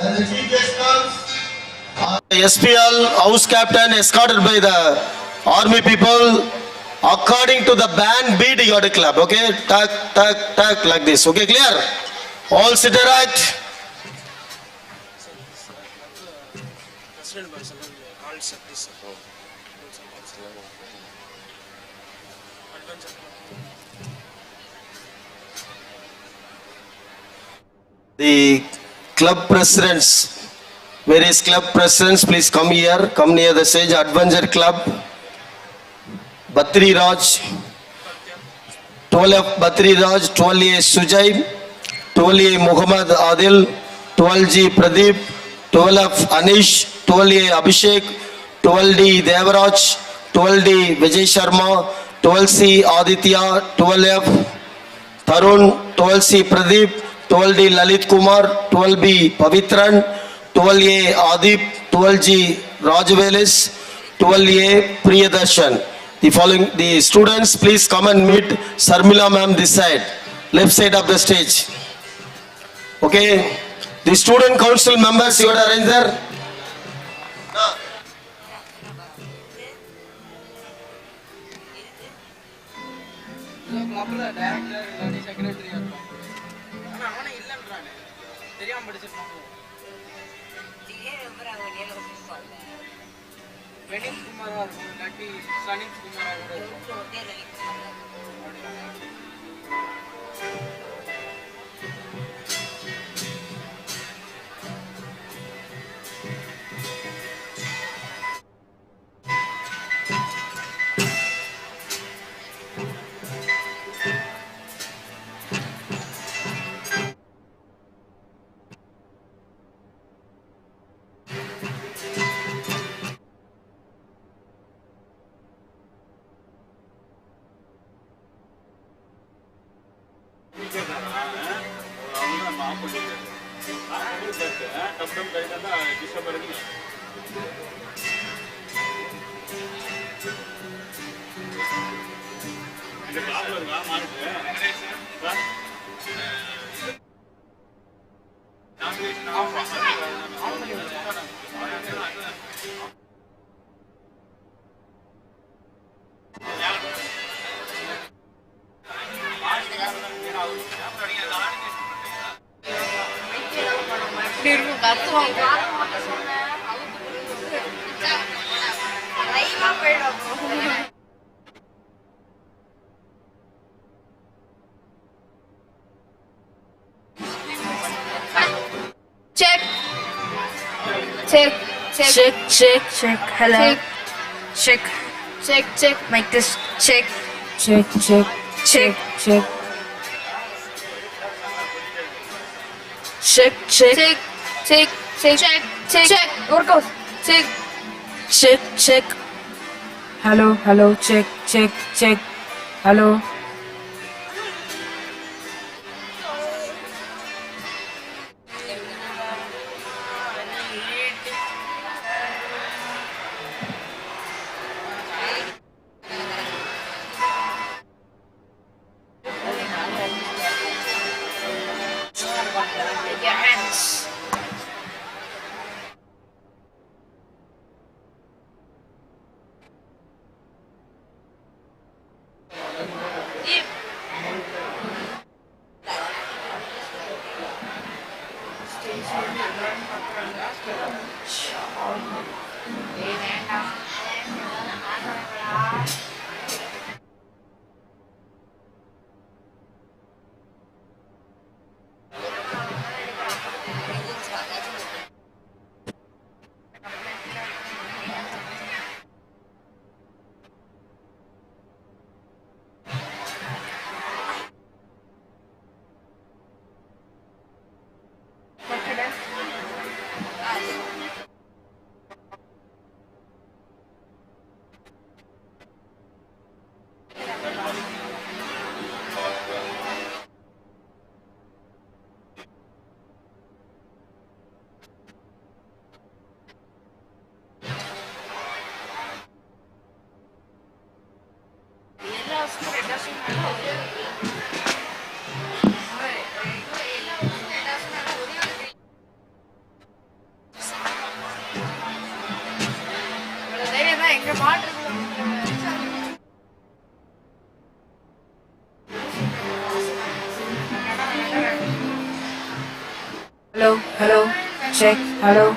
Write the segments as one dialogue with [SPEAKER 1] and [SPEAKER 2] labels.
[SPEAKER 1] And the chief guest comes.
[SPEAKER 2] SPL house captain escorted by the army people. According to the band beat, you got to clap. Okay, tuck, tuck, tuck, like this. Okay, clear? All sit erect. The club presidents, various club presidents, please come here, come near the stage. Adventure Club, Batri Raj, 12F Batri Raj, 12A Sujay, 12A Muhammad Adil, 12G Pradeep, 12F Anish, 12A Abhishek, 12D Devaraj, 12D Vijay Sharma, 12C Aditya, 12F Tarun, 12C Pradeep, 12D Lalit Kumar, 12B Pavitran, 12A Adip, 12G Rajvelis, 12A Priyadarshan. The following, the students, please come and meet Sarmila ma'am this side, left side of the stage. Okay, the student council members, you are arranged there.
[SPEAKER 3] Check. Check. Check.
[SPEAKER 4] Check, check, check. Hello.
[SPEAKER 3] Check.
[SPEAKER 4] Check,
[SPEAKER 3] Check. Check.
[SPEAKER 4] make this
[SPEAKER 3] Check.
[SPEAKER 4] check, check, check, check. Check, check,
[SPEAKER 3] Check. Check. Check. Check. Check. Check.
[SPEAKER 4] Workout.
[SPEAKER 3] Check.
[SPEAKER 4] Check, check. Hello, hello, check, check, check. Hello.
[SPEAKER 3] Your hands.
[SPEAKER 4] Hello, hello, check, hello.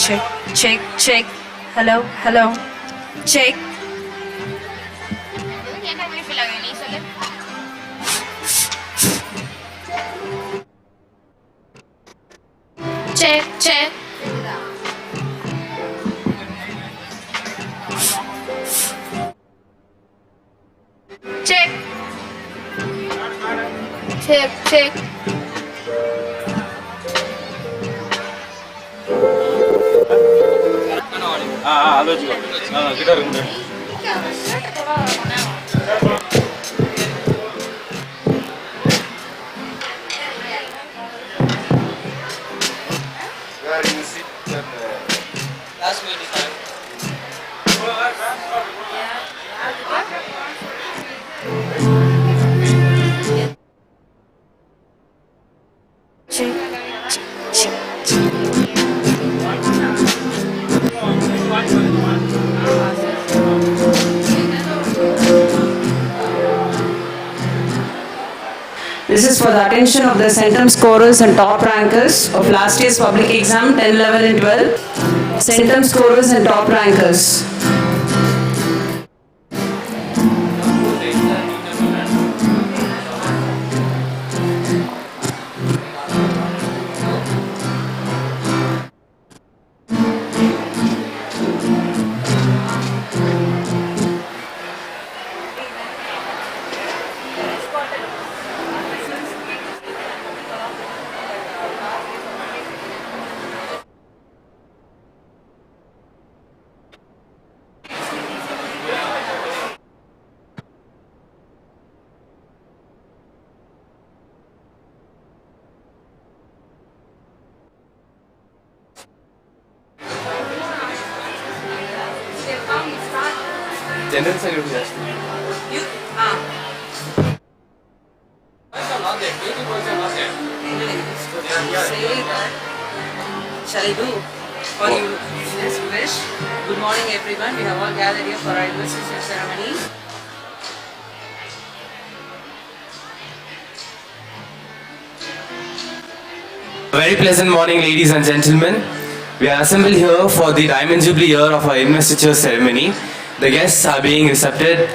[SPEAKER 4] Check, check, check. Hello, hello, check.
[SPEAKER 3] Check, check. Check. Check, check.
[SPEAKER 5] ఆలోచించుకో guitar ఉంది
[SPEAKER 1] Where you sit and
[SPEAKER 4] Check, check, check.
[SPEAKER 6] This is for the attention of the centum scorers and top rankers of last year's public exam 10, 11 and 12. Centum scorers and top rankers.
[SPEAKER 5] General secretary చేస్తాను
[SPEAKER 6] Shall I do? Or you just wish? Good morning everyone. We have all gathered here for our investiture ceremony.
[SPEAKER 7] Very pleasant morning, ladies and gentlemen. We are assembled here for the Diamond Jubilee year of our investiture ceremony. The guests are being accepted.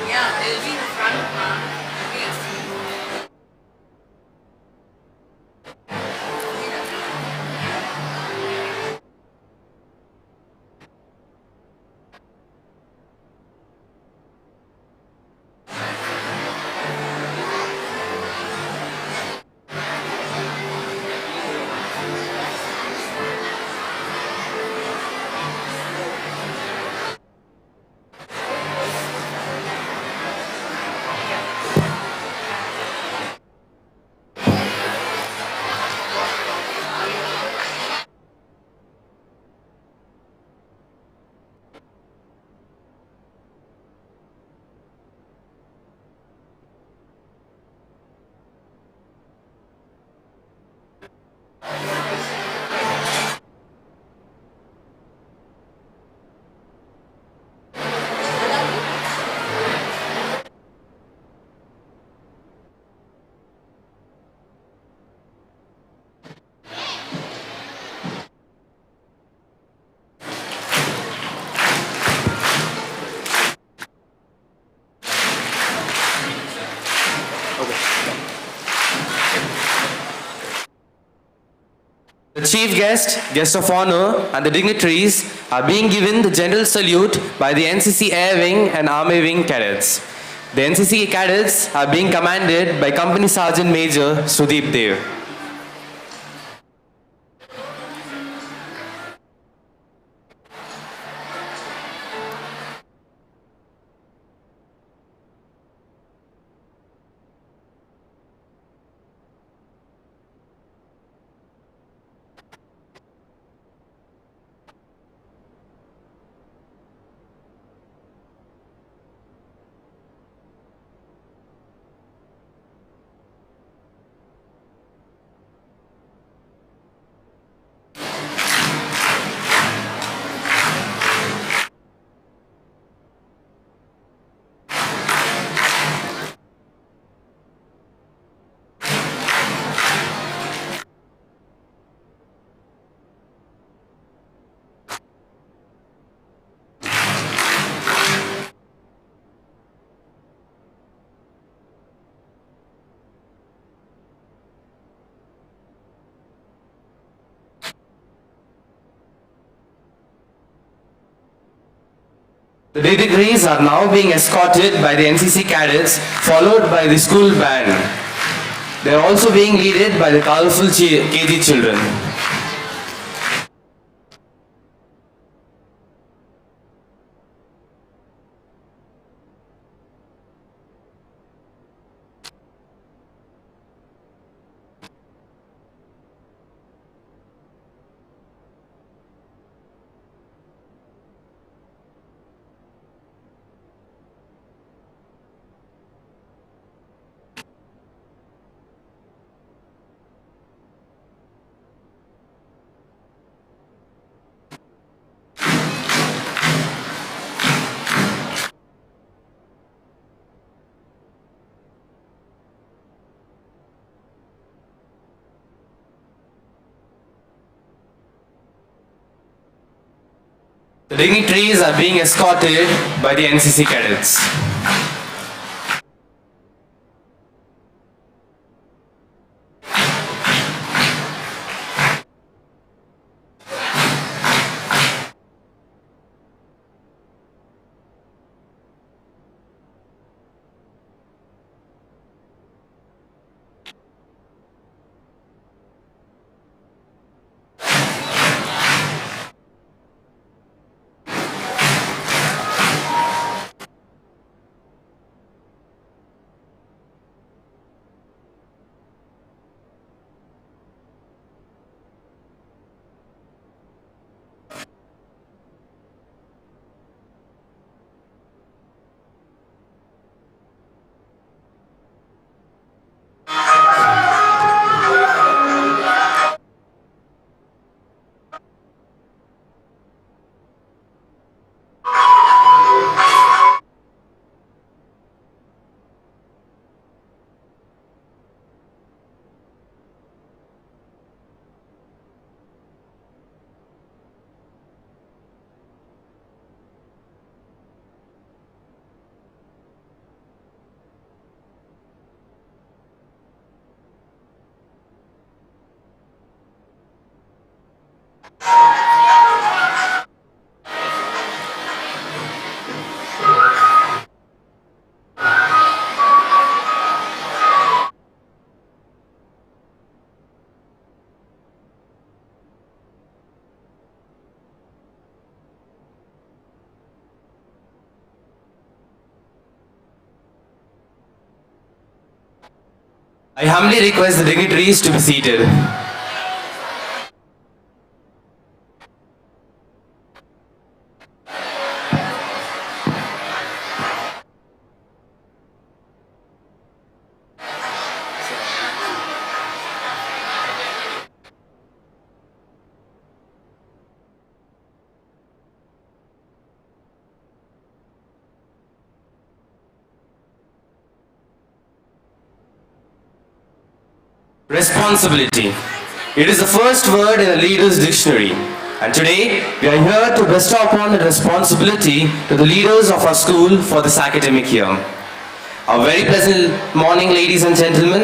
[SPEAKER 6] Yeah, they'll be in the front.
[SPEAKER 7] chief guest, guest of honor, and the dignitaries are being given the general salute by the NCC Air Wing and Army Wing cadets. The NCC cadets are being commanded by Company Sergeant Major Sudeep Dev. The dignitaries are now being escorted by the NCC cadets, followed by the school band. They are also being led by the colorful KG children. The dignitaries are being escorted by the NCC cadets. I humbly request the dignitaries to be seated. Responsibility. It is the first word in a leader's dictionary. And today, we are here to bestow upon the responsibility to the leaders of our school for this academic year. A very pleasant morning, ladies and gentlemen.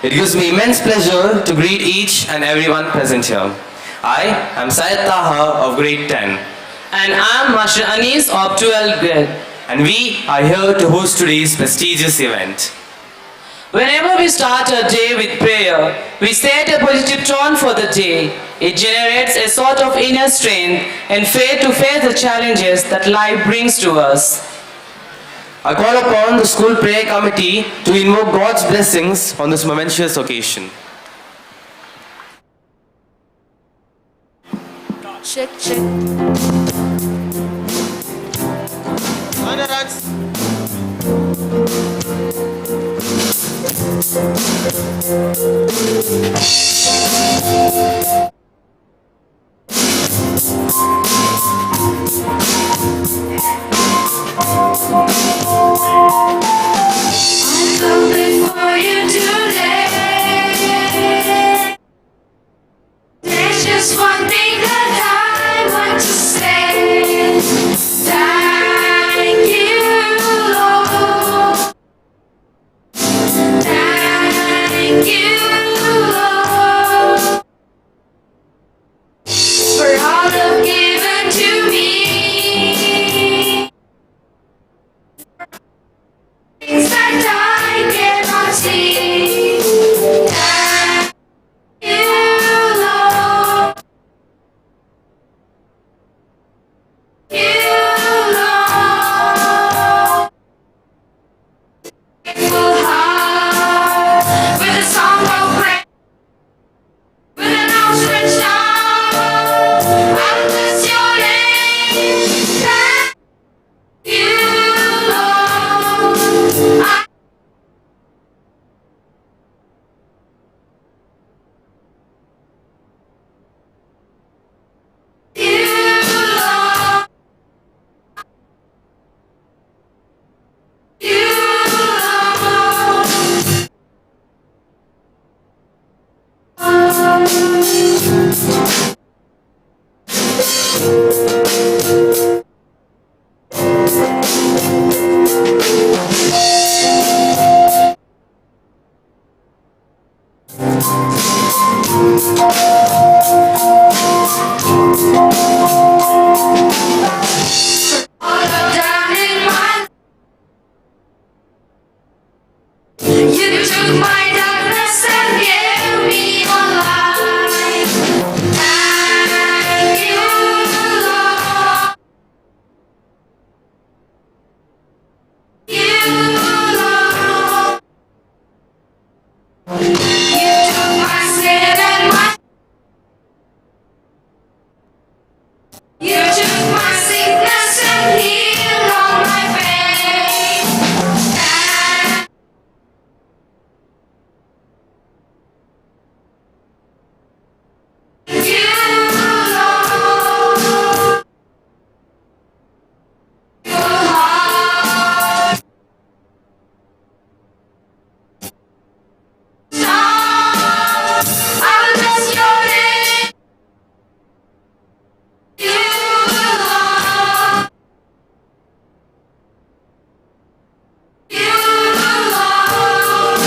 [SPEAKER 7] It gives me immense pleasure to greet each and everyone present here. I am Syed Taha of grade 10.
[SPEAKER 8] And I'm Master Anis of 12th grade.
[SPEAKER 7] And we are here to host today's prestigious event.
[SPEAKER 8] Whenever we start a day with prayer, we set a positive tone for the day. It generates a sort of inner strength and faith to face the challenges that life brings to us.
[SPEAKER 7] I call upon the school prayer committee to invoke God's blessings on this momentous occasion.
[SPEAKER 3] Check, check.
[SPEAKER 9] Come before you today. There's just one thing that I want to say. Thank you, Lord. Thank you, Lord, for all you've given to me. Things that I cannot see. Thank you, Lord. You, Lord. Full heart with a song of praise, with an outstretched arm, I'll bless your name. Thank you, Lord. You, Lord. You, all down in my. You took my darkness and gave me your light. Thank you, Lord. You, Lord. You took my sin and my. You took my sickness and healed all my pain. Thank you, Lord. Your heart. I will bless your name. You, Lord. You, Lord.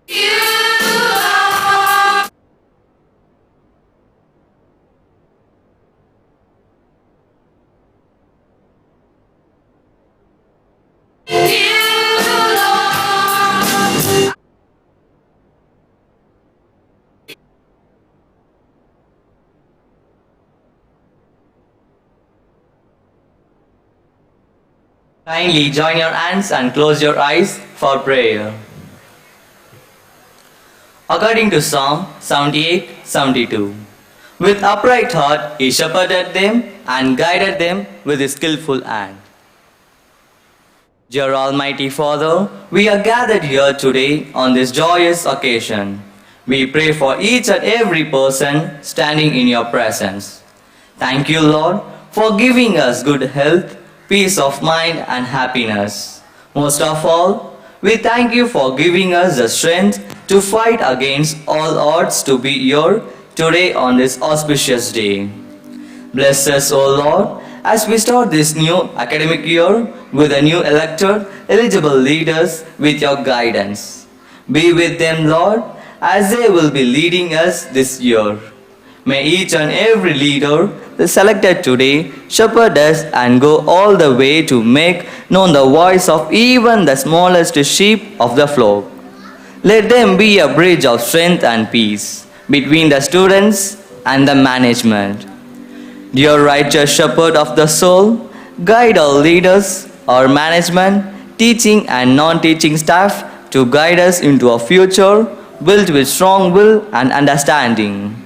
[SPEAKER 9] You, Lord. You, Lord.
[SPEAKER 10] Kindly join your hands and close your eyes for prayer. According to Psalm 78:72, with upright heart he shepherded them and guided them with his skillful hand. Dear Almighty Father, we are gathered here today on this joyous occasion. We pray for each and every person standing in your presence. Thank you, Lord, for giving us good health, peace of mind and happiness. Most of all, we thank you for giving us the strength to fight against all odds to be here today on this auspicious day. Bless us, O Lord, as we start this new academic year with the new elected, eligible leaders with your guidance. Be with them, Lord, as they will be leading us this year. May each and every leader selected today shepherd us and go all the way to make known the voice of even the smallest sheep of the flock. Let them be a bridge of strength and peace between the students and the management. Dear righteous shepherd of the soul, guide our leaders, our management, teaching and non-teaching staff to guide us into a future built with strong will and understanding.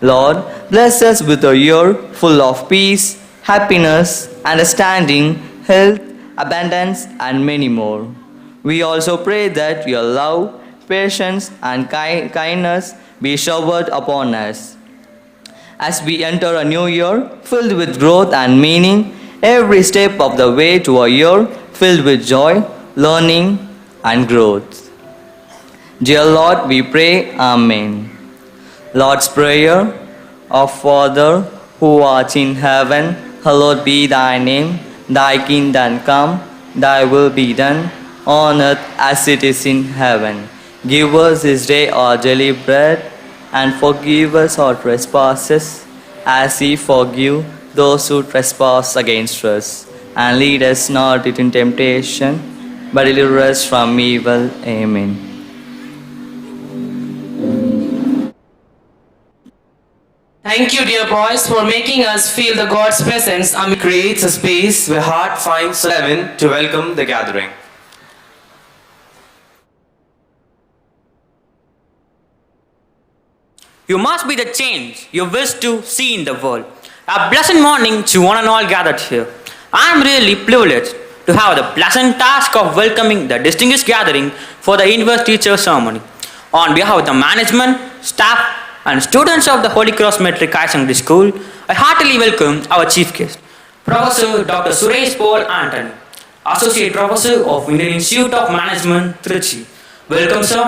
[SPEAKER 10] Lord, bless us with a year full of peace, happiness, understanding, health, abundance, and many more. We also pray that your love, patience, and kindness be showered upon us. As we enter a new year filled with growth and meaning, every step of the way to a year filled with joy, learning, and growth. Dear Lord, we pray, Amen. Lord's Prayer. Our Father, who art in heaven, hallowed be thy name. Thy kingdom come, thy will be done, on earth as it is in heaven. Give us this day our daily bread, and forgive us our trespasses, as we forgive those who trespass against us. And lead us not into temptation, but deliver us from evil. Amen.
[SPEAKER 8] Thank you, dear boys, for making us feel the God's presence.
[SPEAKER 7] Creates a space where heart finds heaven to welcome the gathering.
[SPEAKER 11] You must be the change you wish to see in the world. A blessed morning to one and all gathered here. I am really privileged to have the pleasant task of welcoming the distinguished gathering for the investiture ceremony. On behalf of the management, staff, and students of the HolyCross Metric High Secondary School, I heartily welcome our chief guest, Professor Dr. Suresh Paul Anthony, Associate Professor of Indian Institute of Management, Trichy. Welcome, sir.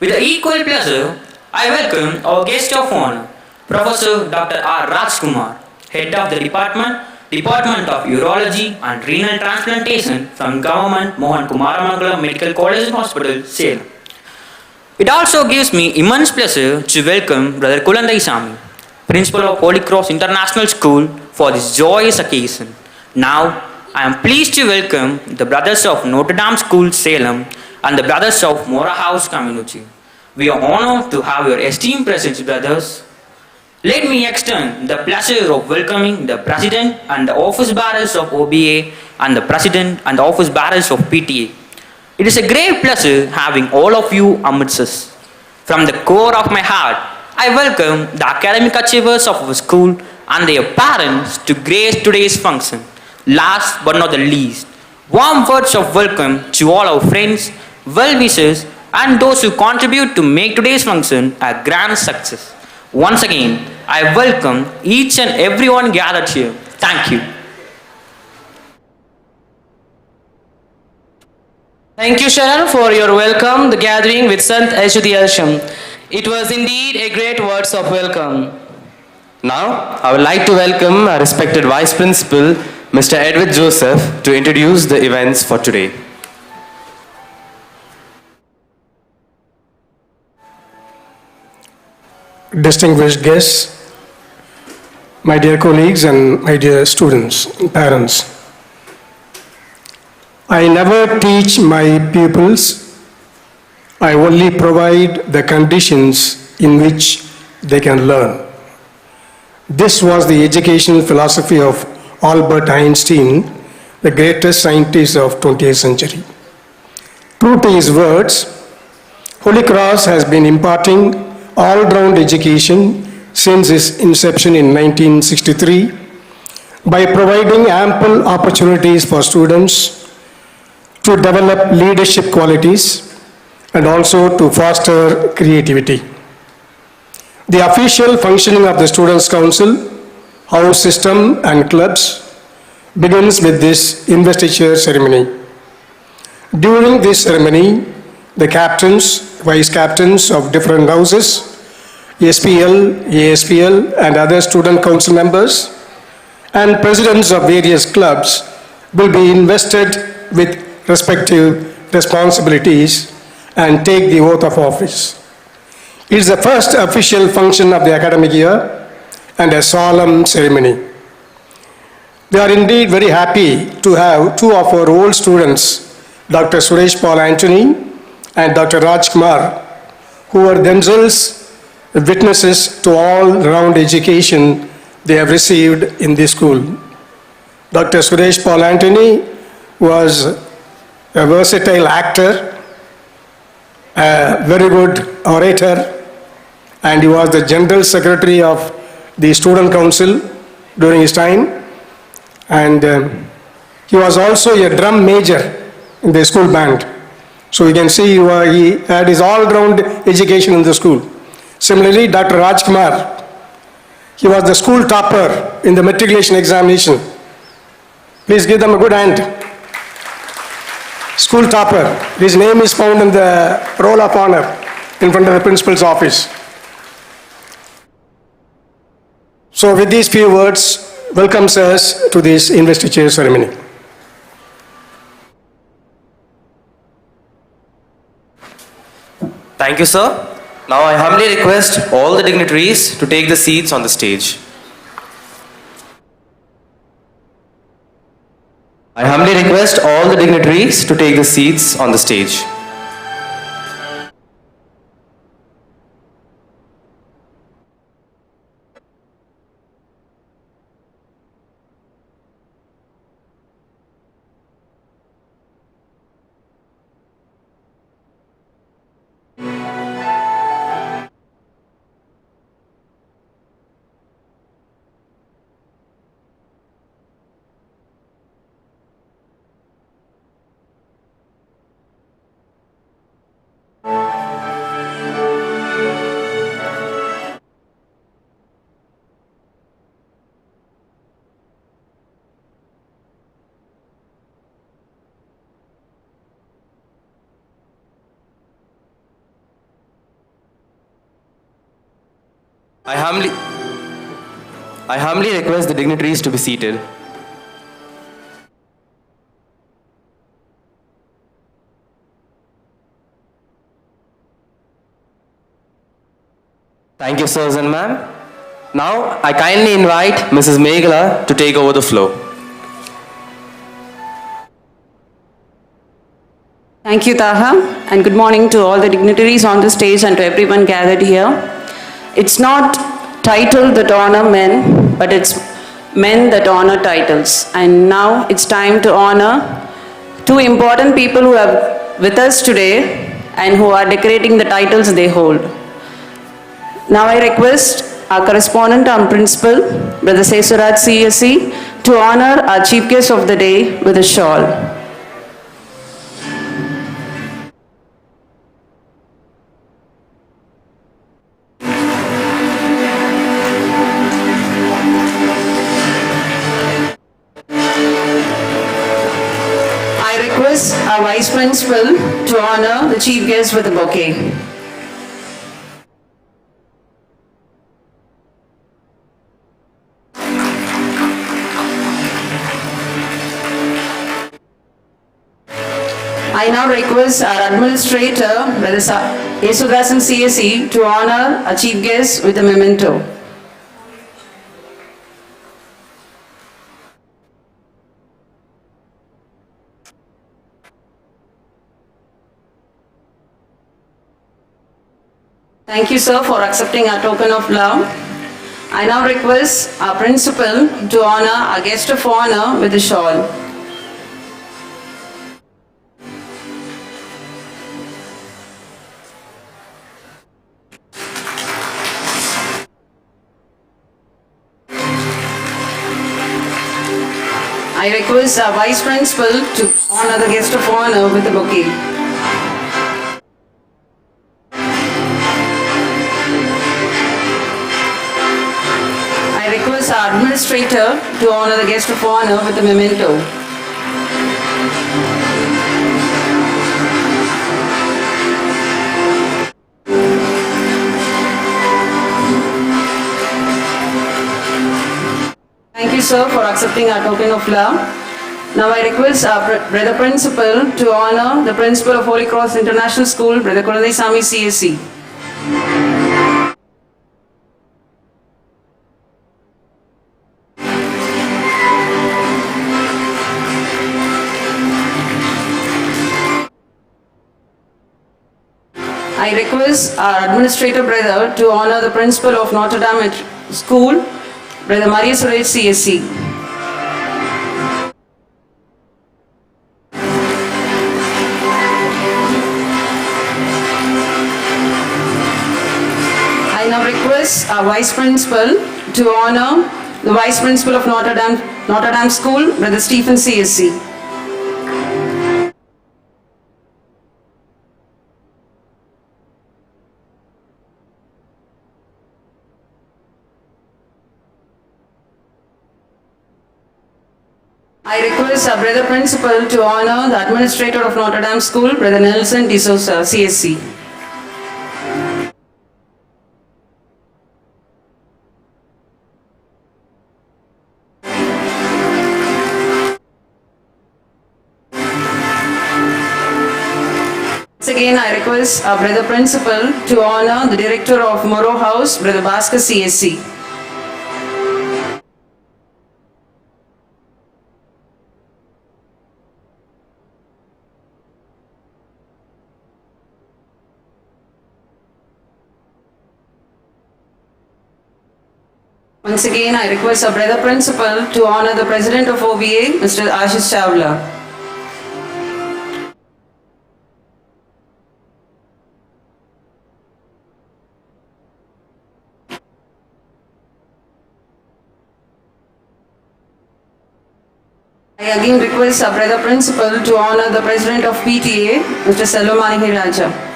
[SPEAKER 11] With equal pleasure, I welcome our guest of honor, Professor Dr. R. Rajkumar, Head of the Department of Urology and Renal Transplantation from Government Mohan Kumaramangala Medical College and Hospital, Salem. It also gives me immense pleasure to welcome Brother Kulandai Sami, Principal of HolyCross International School, for this joyous occasion. Now, I am pleased to welcome the brothers of Notre Dame School, Salem, and the brothers of Mora House community. We are honored to have your esteemed presence, brothers. Let me extend the pleasure of welcoming the President and the Office Bearers of OBA and the President and the Office Bearers of PTA. It is a great pleasure having all of you amidst us. From the core of my heart, I welcome the academic achievers of our school and their parents to grace today's function. Last but not the least, warm words of welcome to all our friends, well-wishers, and those who contribute to make today's function a grand success. Once again, I welcome each and everyone gathered here. Thank you.
[SPEAKER 8] Thank you, Sharon, for your welcome, the gathering with Sant Ashwati Asham. It was indeed a great words of welcome.
[SPEAKER 7] Now, I would like to welcome our respected Vice Principal, Mr. Edward Joseph, to introduce the events for today.
[SPEAKER 12] Distinguished guests, my dear colleagues and my dear students and parents. I never teach my pupils, I only provide the conditions in which they can learn. This was the educational philosophy of Albert Einstein, the greatest scientist of 20th century. True to his words, HolyCross has been imparting all-round education since its inception in 1963 by providing ample opportunities for students to develop leadership qualities and also to foster creativity. The official functioning of the Students' Council, house system and clubs begins with this investiture ceremony. During this ceremony, the captains, vice captains of different houses, SPL, ASPL and other student council members and presidents of various clubs will be invested with respective responsibilities and take the oath of office. It is the first official function of the academic year and a solemn ceremony. We are indeed very happy to have two of our old students, Dr. Suresh Paul Anthony and Dr. Raj Kumar, who are themselves witnesses to all-round education they have received in this school. Dr. Suresh Paul Anthony was a versatile actor, a very good orator, and he was the General Secretary of the Student Council during his time. And he was also a drum major in the school band. So you can see he had his all-round education in the school. Similarly, Dr. Raj Kumar, he was the school topper in the matriculation examination. Please give them a good hand. School topper. His name is found in the roll of honor in front of the principal's office. So with these few words, welcomes us to this investiture ceremony.
[SPEAKER 7] Thank you, sir. Now I humbly request all the dignitaries to take the seats on the stage. I humbly request all the dignitaries to take the seats on the stage. I humbly request the dignitaries to be seated. Thank you, sirs and ma'am. Now, I kindly invite Mrs. Meghala to take over the floor.
[SPEAKER 6] Thank you, Taha, and good morning to all the dignitaries on the stage and to everyone gathered here. It's not title that honor men, but it's men that honor titles. And now it's time to honor two important people who are with us today and who are decorating the titles they hold. Now I request our correspondent and principal, Brother Sesuraj CSE, to honor our chief guest of the day with a shawl. Our Vice Principal to honor the Chief Guest with a bouquet. I now request our Administrator, Brother Yesudasan CSE, to honor our Chief Guest with a memento. Thank you, sir, for accepting our token of love. I now request our principal to honor our guest of honor with a shawl. I request our vice principal to honor the guest of honor with a bouquet. Our administrator to honor the guest of honor with a memento. Thank you, sir, for accepting our token of love. Now I request our Brother Principal to honor the Principal of Holy Cross International School, Brother Kulande Sami CSC. I request our Administrator Brother to honor the Principal of Notre Dame School, Brother Maria Suresh CSC. I now request our Vice Principal to honor the Vice Principal of Notre Dame School, Brother Stephen CSC. I request our Brother Principal to honor the Administrator of Notre Dame School, Brother Nelson D'Souza, CSC. Once again, I request our Brother Principal to honor the Director of Morrow House, Brother Bhaskar, CSC. Once again, I request our Brother Principal to honor the President of OBA, Mr. Ashish Chawla. I again request our Brother Principal to honor the President of PTA, Mr. Salem Raja.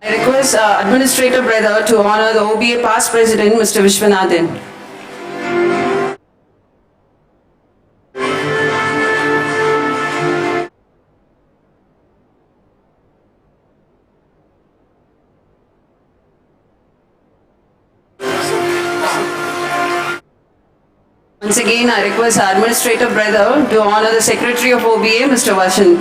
[SPEAKER 6] I request our Administrator Brother to honor the OBA past President, Mr. Vishwanathan. Once again, I request our Administrator Brother to honor the Secretary of OBA, Mr. Vashant.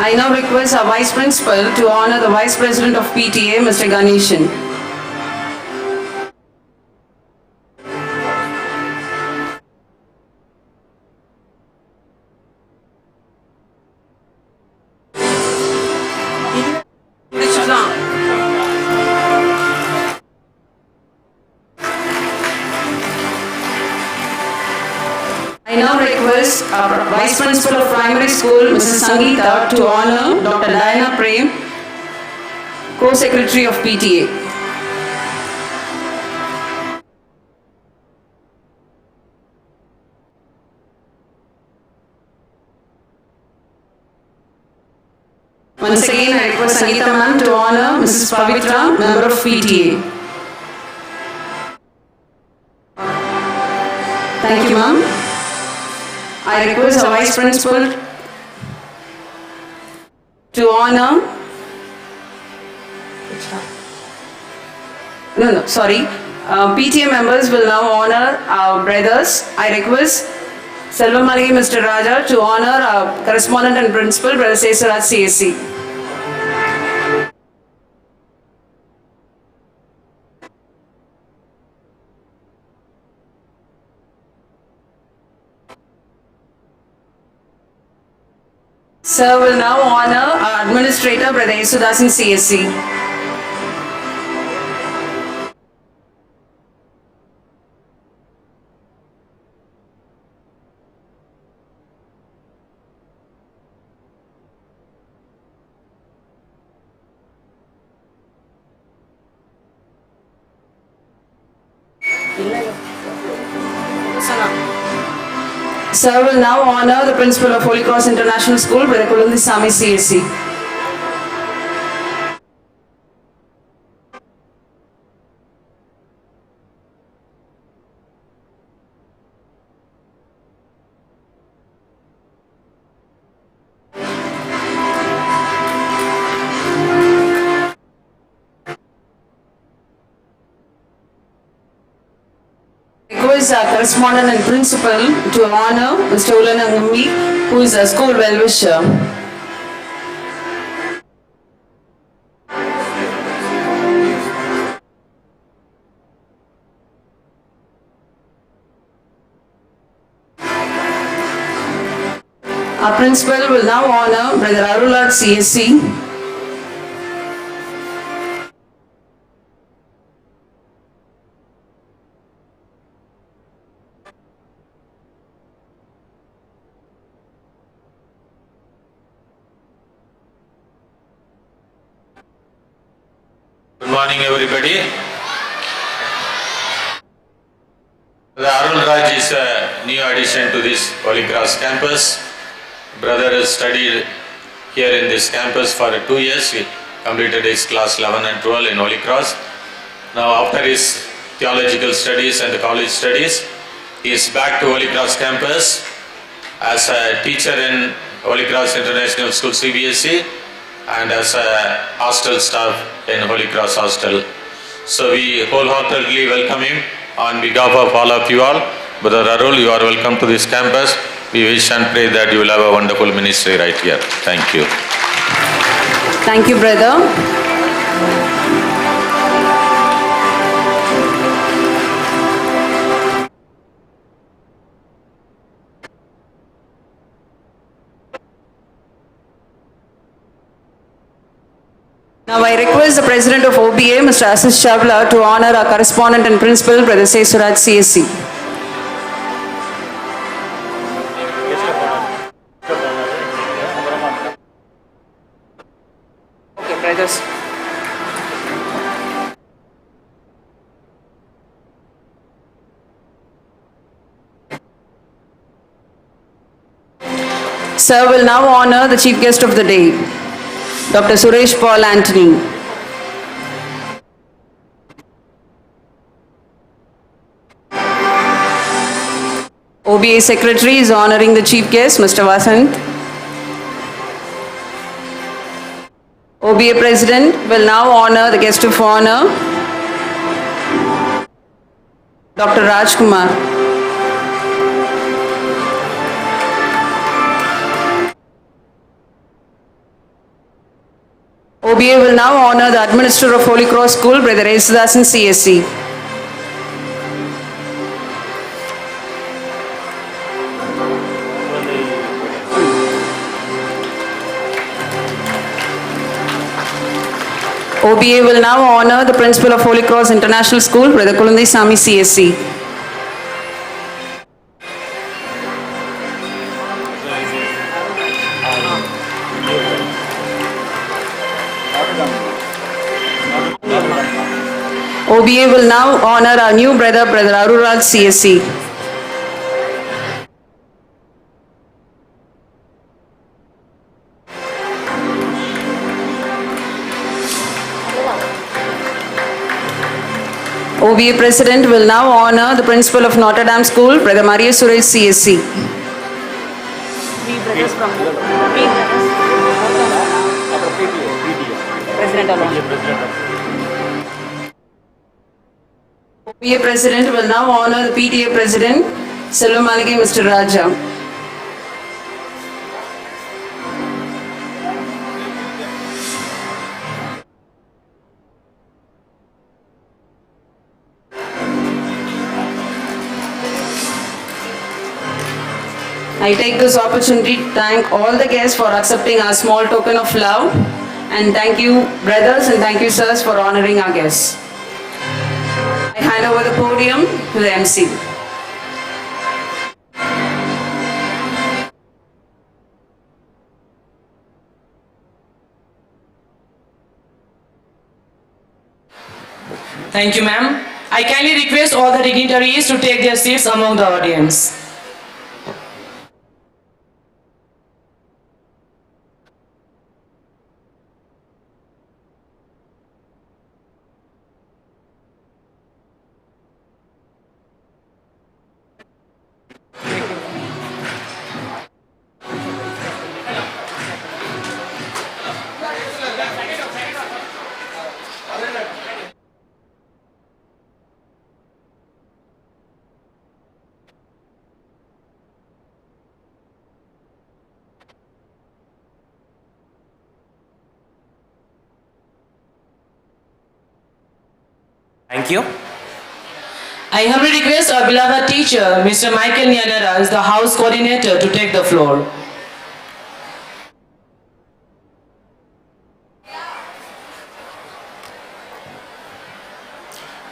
[SPEAKER 6] I now request our Vice Principal to honor the Vice President of PTA, Mr. Ganeshan. I now request our Vice Principal of Primary School, Mrs. Sangeeta, to honor Dr. Diana Prem, Co-Secretary of PTA. Once again, I request Sangeeta ma'am to honor Mrs. Pavitra, member of PTA. Thank you, ma'am. I request our Vice Principal to honor PTA members will now honor our brothers. I request Selvam Malagi Mr. Raja to honor our correspondent and principal, Brother Sesaraj CSC. Sir will now honor our Administrator, Brother Yesudasan CSC. Sir will now honor the principal of HolyCross International School, Brother Kulunthi Sami CSC. Request our correspondent and principal to honor Mr. Ulanangambi, who is a school well-wisher. Our principal will now honor Brother Arulad CSC.
[SPEAKER 13] Good morning, everybody. The Arul Raj is a new addition to this HolyCross campus. Brother has studied here in this campus for 2 years. He completed his class 11 and 12 in HolyCross. Now, after his theological studies and the college studies, he is back to HolyCross campus as a teacher in HolyCross International School CBSE and as a hostel staff in HolyCross hostel. So we wholeheartedly welcome him on behalf of all of you all. Brother Arul, you are welcome to this campus. We wish and pray that you will have a wonderful ministry right here. Thank you.
[SPEAKER 6] Thank you, brother. Now I request the President of OBA, Mr. Ashish Chawla, to honor our correspondent and principal, Brother Suraj CSC. Okay, brothers. Sir will now honor the chief guest of the day, Dr. Suresh Paul Anthony. OBA Secretary is honoring the chief guest, Mr. Vasant. OBA President will now honor the guest of honor, Dr. Rajkumar. OBA will now honor the Administrator of HolyCross School, Brother Yesudasan CSC. OBA will now honor the Principal of HolyCross International School, Brother Kulunthi Sami CSC. OBA will now honor our new brother, Brother Arulad CSC. OBA President will now honor the Principal of Notre Dame School, Brother Maria Suresh CSC. OBA President will now honor the PTA President, Salem, Mr. Raja. I take this opportunity to thank all the guests for accepting our small token of love, and thank you brothers and thank you sirs for honoring our guests. I hand over the podium to the MC.
[SPEAKER 8] Thank you, ma'am. I kindly request all the dignitaries to take their seats among the audience.
[SPEAKER 11] Thank you.
[SPEAKER 8] I humbly request our beloved teacher, Mr. Michael Nyanara, as the house coordinator, to take the floor.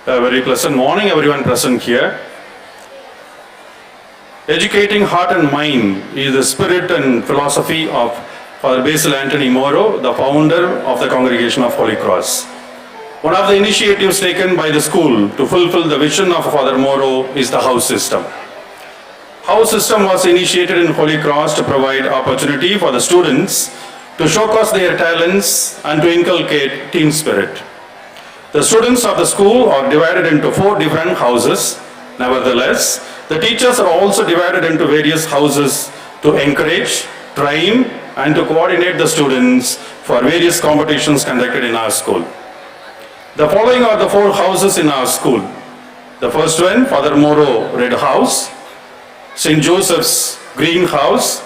[SPEAKER 14] A very pleasant morning, everyone present here. Educating heart and mind is the spirit and philosophy of Father Basil Anthony Moro, the founder of the Congregation of Holy Cross. One of the initiatives taken by the school to fulfill the vision of Father Moro is the house system. House system was initiated in Holy Cross to provide opportunity for the students to showcase their talents and to inculcate team spirit. The students of the school are divided into 4 different houses. Nevertheless, the teachers are also divided into various houses to encourage, train, and to coordinate the students for various competitions conducted in our school. The following are the 4 houses in our school. The first one, Father Moro Red House, St. Joseph's Green House,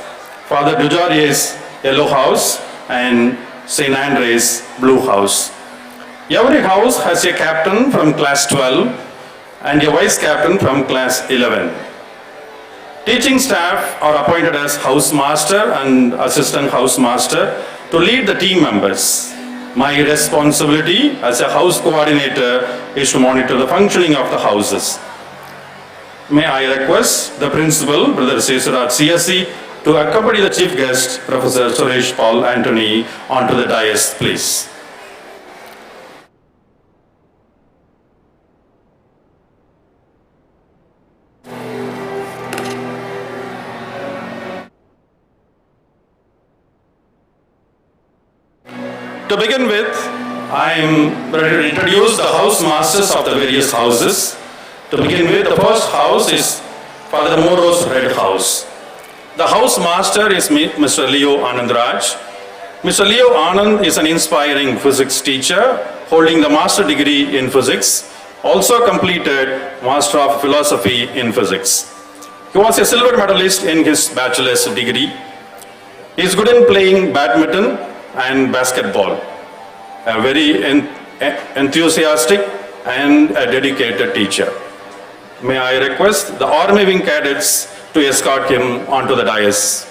[SPEAKER 14] Father Dujarrier's Yellow House, and St. Andre's Blue House. Every house has a captain from class 12 and a vice captain from class 11. Teaching staff are appointed as house master and assistant house master to lead the team members. My responsibility as a house coordinator is to monitor the functioning of the houses. May I request the principal, Brother Cesar CSC, to accompany the chief guest, Professor Suresh Paul Anthony, onto the dais, please. To begin with, I am ready to introduce the house masters of the various houses. To begin with, the first house is Father Moro's Red House. The house master is Mr. Leo Anandraj. Mr. Leo Anand is an inspiring physics teacher holding the master degree in physics, also completed Master of Philosophy in Physics. He was a silver medalist in his bachelor's degree. He is good in playing badminton and basketball. A very enthusiastic and a dedicated teacher. May I request the Army Wing cadets to escort him onto the dais.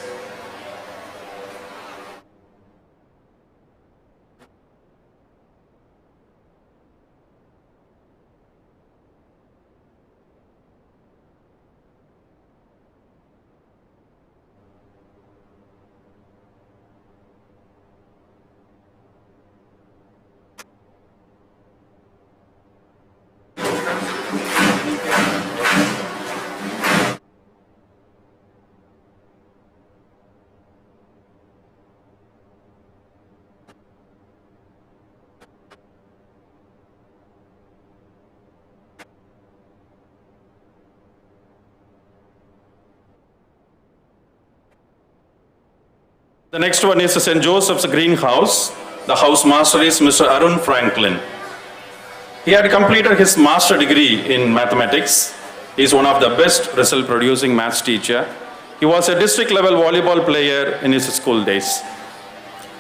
[SPEAKER 14] The next one is St. Joseph's Green House. The house master is Mr. Arun Franklin. He had completed his master degree in mathematics. He is one of the best result producing maths teacher. He was a district level volleyball player in his school days.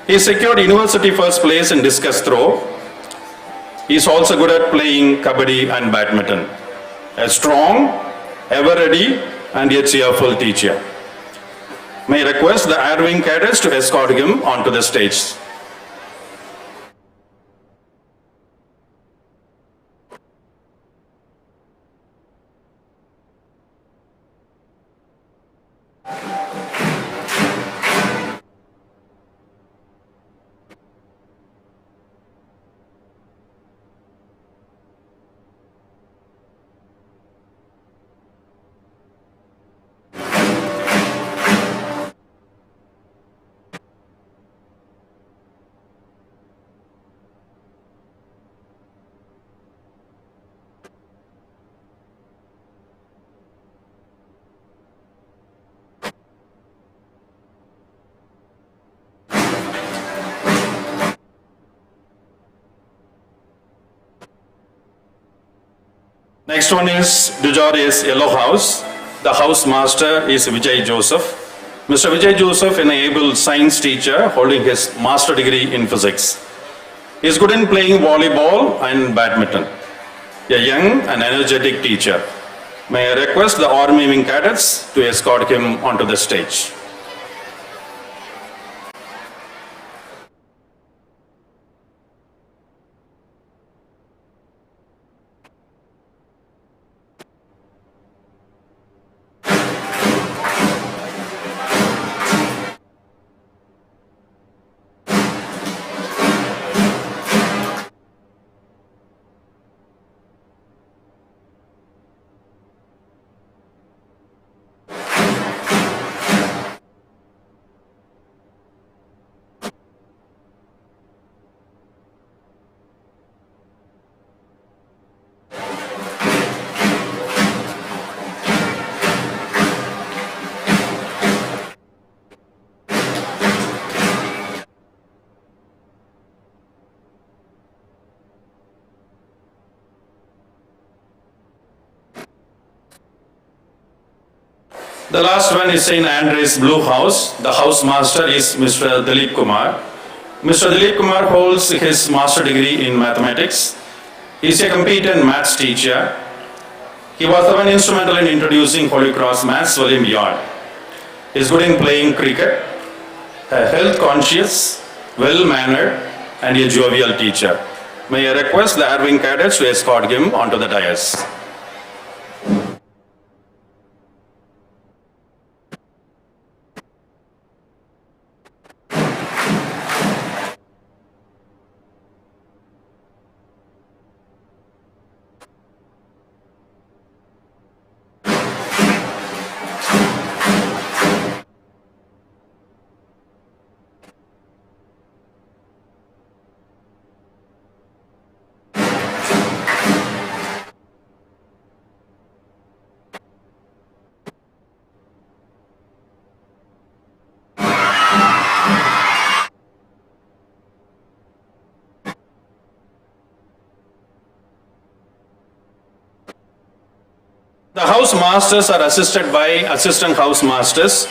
[SPEAKER 14] He secured university first place in discus throw. He is also good at playing kabaddi and badminton. A strong, ever ready, and a cheerful teacher. May I request the Air Wing cadets to escort him onto the stage. Next one is Dujari's Yellow House. The house master is Vijay Joseph. Mr. Vijay Joseph is an able science teacher holding his master degree in physics. He is good in playing volleyball and badminton. A young and energetic teacher. May I request the Army Wing cadets to escort him onto the stage. The last one is St. Andrew's Blue House. The house master is Mr. Dilip Kumar. Mr. Dilip Kumar holds his master degree in mathematics. He is a competent maths teacher. He was the one instrumental in introducing HolyCross Maths Olympiad. He is good in playing cricket, a health conscious, well-mannered and a jovial teacher. May I request the Irving cadets to escort him onto the dais. The house masters are assisted by assistant house masters.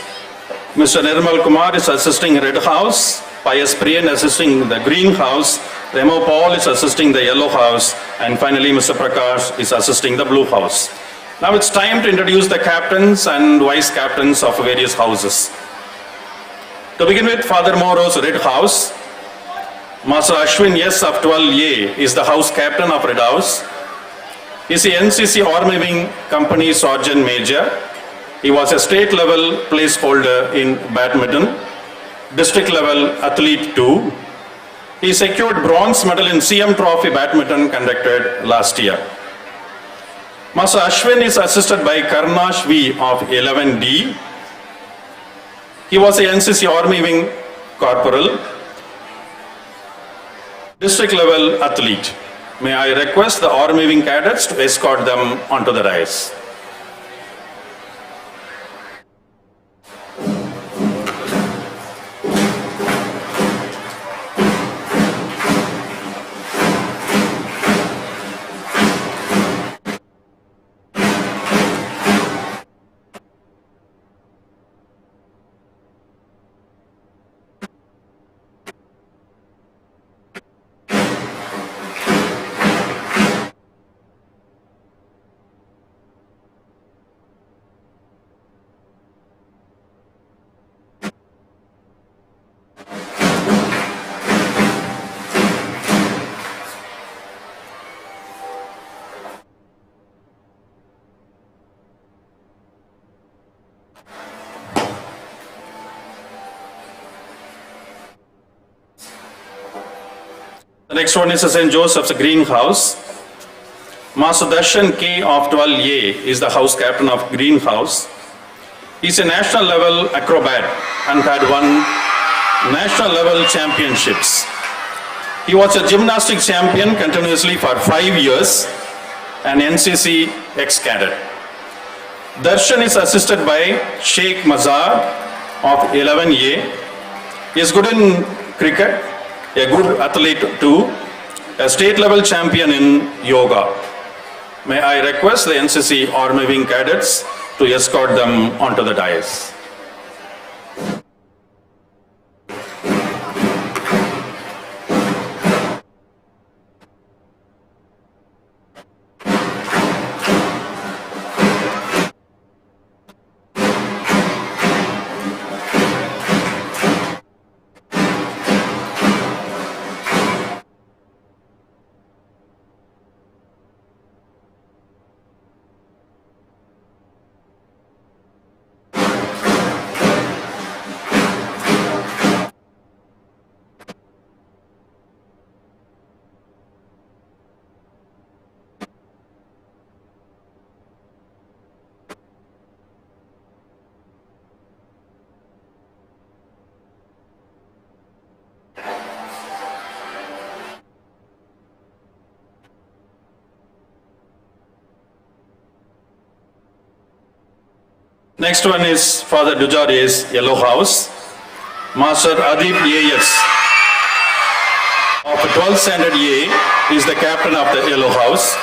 [SPEAKER 14] Mr. Nirmal Kumar is assisting Red House, Pius Priyan assisting the Green House, Remo Paul is assisting the Yellow House, and finally Mr. Prakash is assisting the Blue House. Now it's time to introduce the captains and vice captains of various houses. To begin with, Father Moro's Red House. Master Ashwin S of 12A is the house captain of Red House. He is the NCC Army Wing Company Sergeant Major. He was a state level placeholder in badminton, district level athlete too. He secured bronze medal in CM Trophy badminton conducted last year. Master Ashwin is assisted by Karnash V of 11D. He was a NCC Army Wing Corporal, district level athlete. May I request the Army Wing cadets to escort them onto the dais. The next one is St. Joseph's Green House. Master Darshan K of 12A is the house captain of Green House. He is a national level acrobat and had won national level championships. He was a gymnastics champion continuously for 5 years, an NCC ex-cadet. Darshan is assisted by Sheikh Mazar of 11A. He is good in cricket, a good athlete too, a state level champion in yoga. May I request the NCC Army Wing cadets to escort them onto the dais. Next one is Father Dujare's Yellow House. Master Adib A.S. of 12th Standard A is the captain of the Yellow House.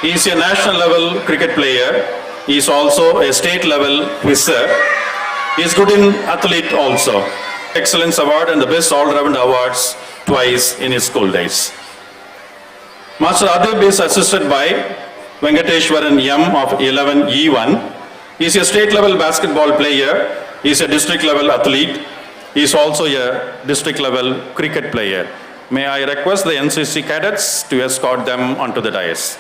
[SPEAKER 14] He is a national level cricket player. He is also a state level quizzer. He is good in athlete also. Excellence Award and the Best All-Round Awards twice in his school days. Master Adib is assisted by Venkateshwaran M of 11 E1. He is a state level basketball player. He is a district level athlete. He is also a district level cricket player. May I request the NCC cadets to escort them onto the dais.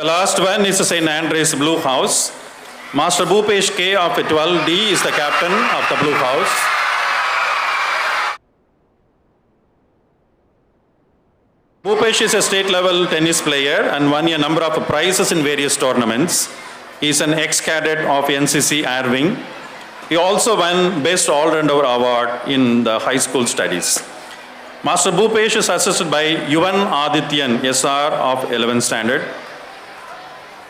[SPEAKER 14] The last one is St. Andrew's Blue House. Master Bhupesh K of 12D is the captain of the Blue House. Bhupesh is a state level tennis player and won a number of prizes in various tournaments. He is an ex-cadet of NCC Air Wing. He also won Best All-Rounder Award in the high school studies. Master Bhupesh is assisted by Yuvan Adityan SR of 11th Standard.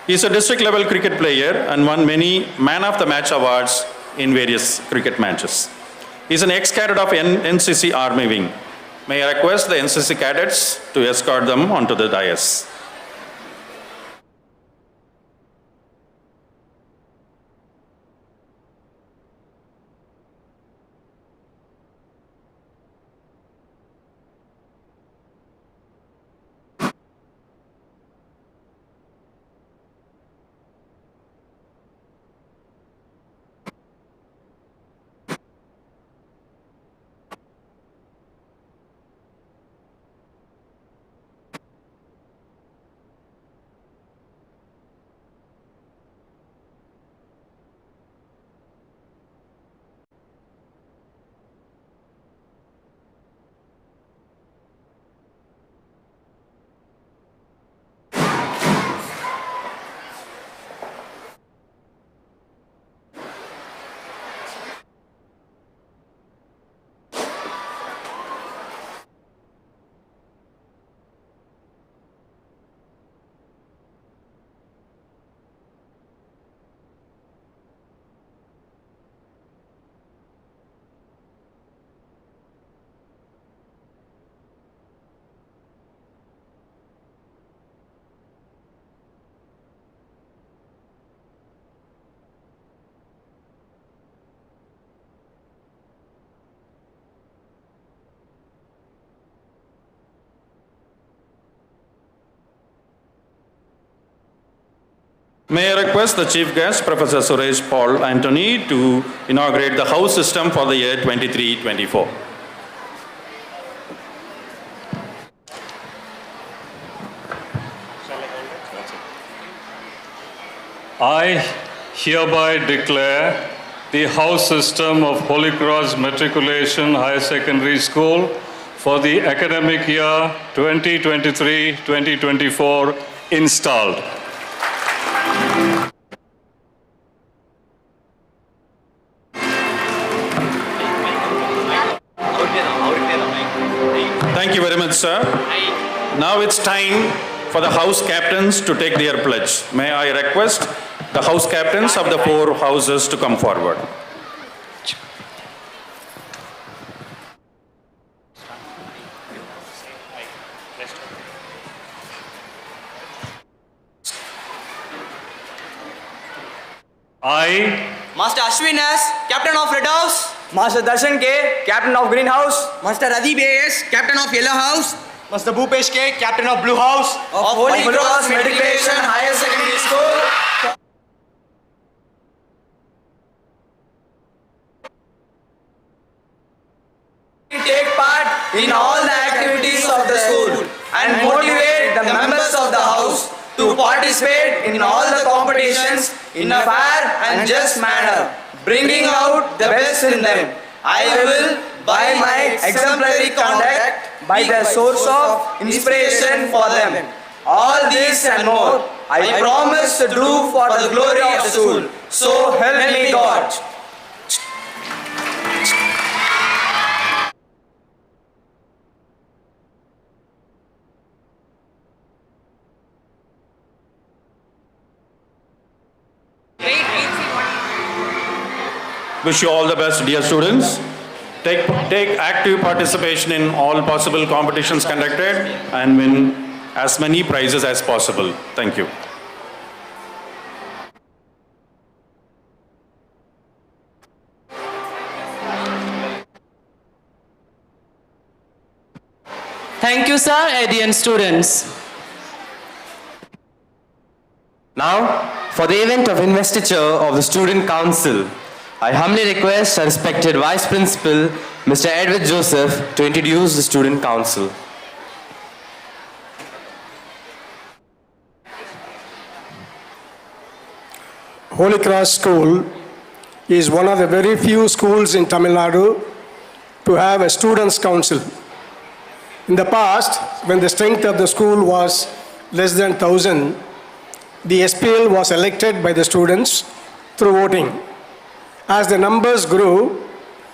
[SPEAKER 14] He is a district level cricket player and won many Man of the Match awards in various cricket matches. He is an ex-cadet of NCC Army Wing. May I request the NCC cadets to escort them onto the dais. May I request the chief guest, Professor Suresh Paul Anthony, to inaugurate the house system for the year 23-24.
[SPEAKER 15] I hereby declare the house system of HolyCross Matriculation Higher Secondary School for the academic year 2023-2024 installed.
[SPEAKER 14] Thank you very much, sir. Now it's time for the house captains to take their pledge. May I request the house captains of the 4 houses to come forward.
[SPEAKER 15] I,
[SPEAKER 16] Master Ashwin S, Captain of Red House. Master Darshan K, Captain of Green House. Master Adib A.S, Captain of Yellow House. Master Bhupesh K, Captain of Blue House. Of HolyCross Matriculation Higher Secondary School. Take part in all the activities of the school and motivate the members of the house to participate in all the competitions in a fair and just manner, bringing out the best in them. I will, by my exemplary conduct, be the source of inspiration for them. All this and more, I promise to do for the glory of the school. So help me God.
[SPEAKER 14] Wish you all the best, dear students. Take active participation in all possible competitions conducted and win as many prizes as possible. Thank you.
[SPEAKER 8] Thank you, sir, and students.
[SPEAKER 7] Now, for the event of investiture of the Student Council, I humbly request our respected Vice Principal, Mr. Edward Joseph, to introduce the Student Council.
[SPEAKER 12] HolyCross School is one of the very few schools in Tamil Nadu to have a Students' Council. In the past, when the strength of the school was less than 1,000, the SPL was elected by the students through voting. As the numbers grew,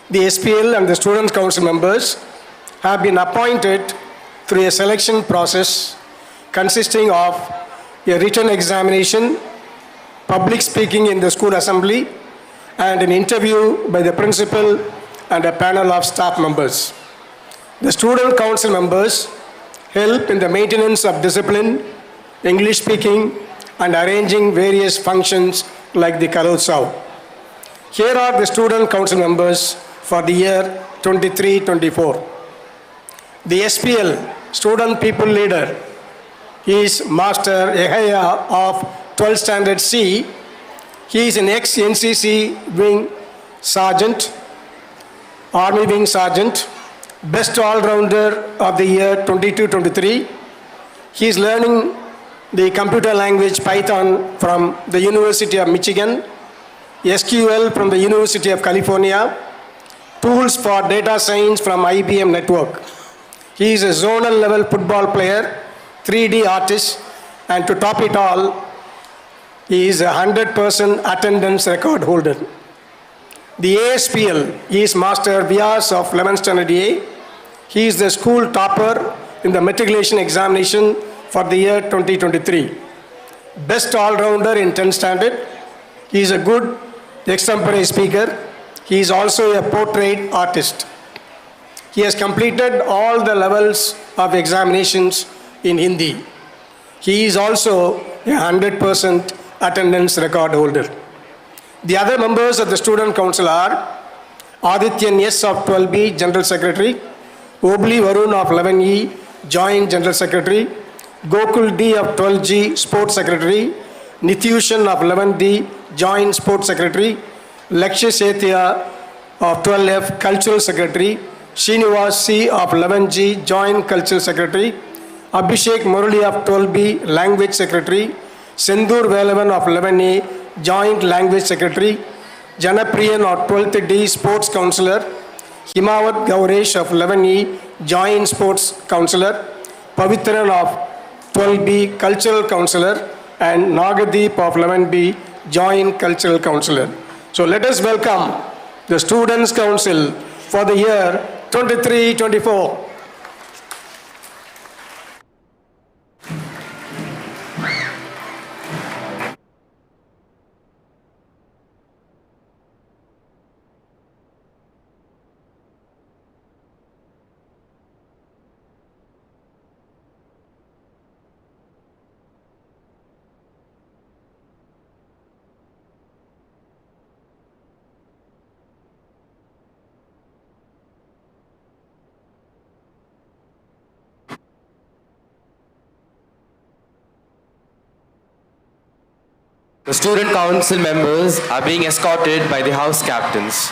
[SPEAKER 12] the SPL and the Students' Council members have been appointed through a selection process consisting of a written examination, public speaking in the school assembly, and an interview by the principal and a panel of staff members. The Student Council members help in the maintenance of discipline, English speaking, and arranging various functions like the Kalotsav. Here are the Student Council members for the year 23-24. The SPL, Student People Leader, is Master Yehaya of 12th Standard C. He is an ex-NCC Wing Sergeant, Army Wing Sergeant, Best All-Rounder of the year 22-23. He is learning the computer language Python from the University of Michigan, SQL from the University of California, tools for data science from IBM Network. He is a zonal level football player, 3D artist, and to top it all, he is a 100% attendance record holder. The ASPL is Master Vyas of 11th Standard A. He is the school topper in the matriculation examination for the year 2023. Best all-rounder in 10th Standard. He is a good extempore speaker. He is also a portrait artist. He has completed all the levels of examinations in Hindi. He is also a 100% attendance record holder. The other members of the Student Council are Adityan S of 12B, General Secretary, Obli Varun of 11E, Joint General Secretary, Gokul D of 12G, Sports Secretary, Nithushan of 11D, Joint Sports Secretary, Lakshya Sethia of 12F, Cultural Secretary, Srinivas C of 11G, Joint Cultural Secretary, Abhishek Murali of 12B, Language Secretary, Sendur Velavan of 11A, Joint Language Secretary, Janapriyan of 12th D, Sports Councillor, Himavat Gauresh of 11E, Joint Sports Councillor, Pavitran of 12B, Cultural Councillor, and Nagadeep of 11B, Joint Cultural Councillor. So let us welcome the Students' Council for the year 23-24.
[SPEAKER 7] The student council members are being escorted by the house captains.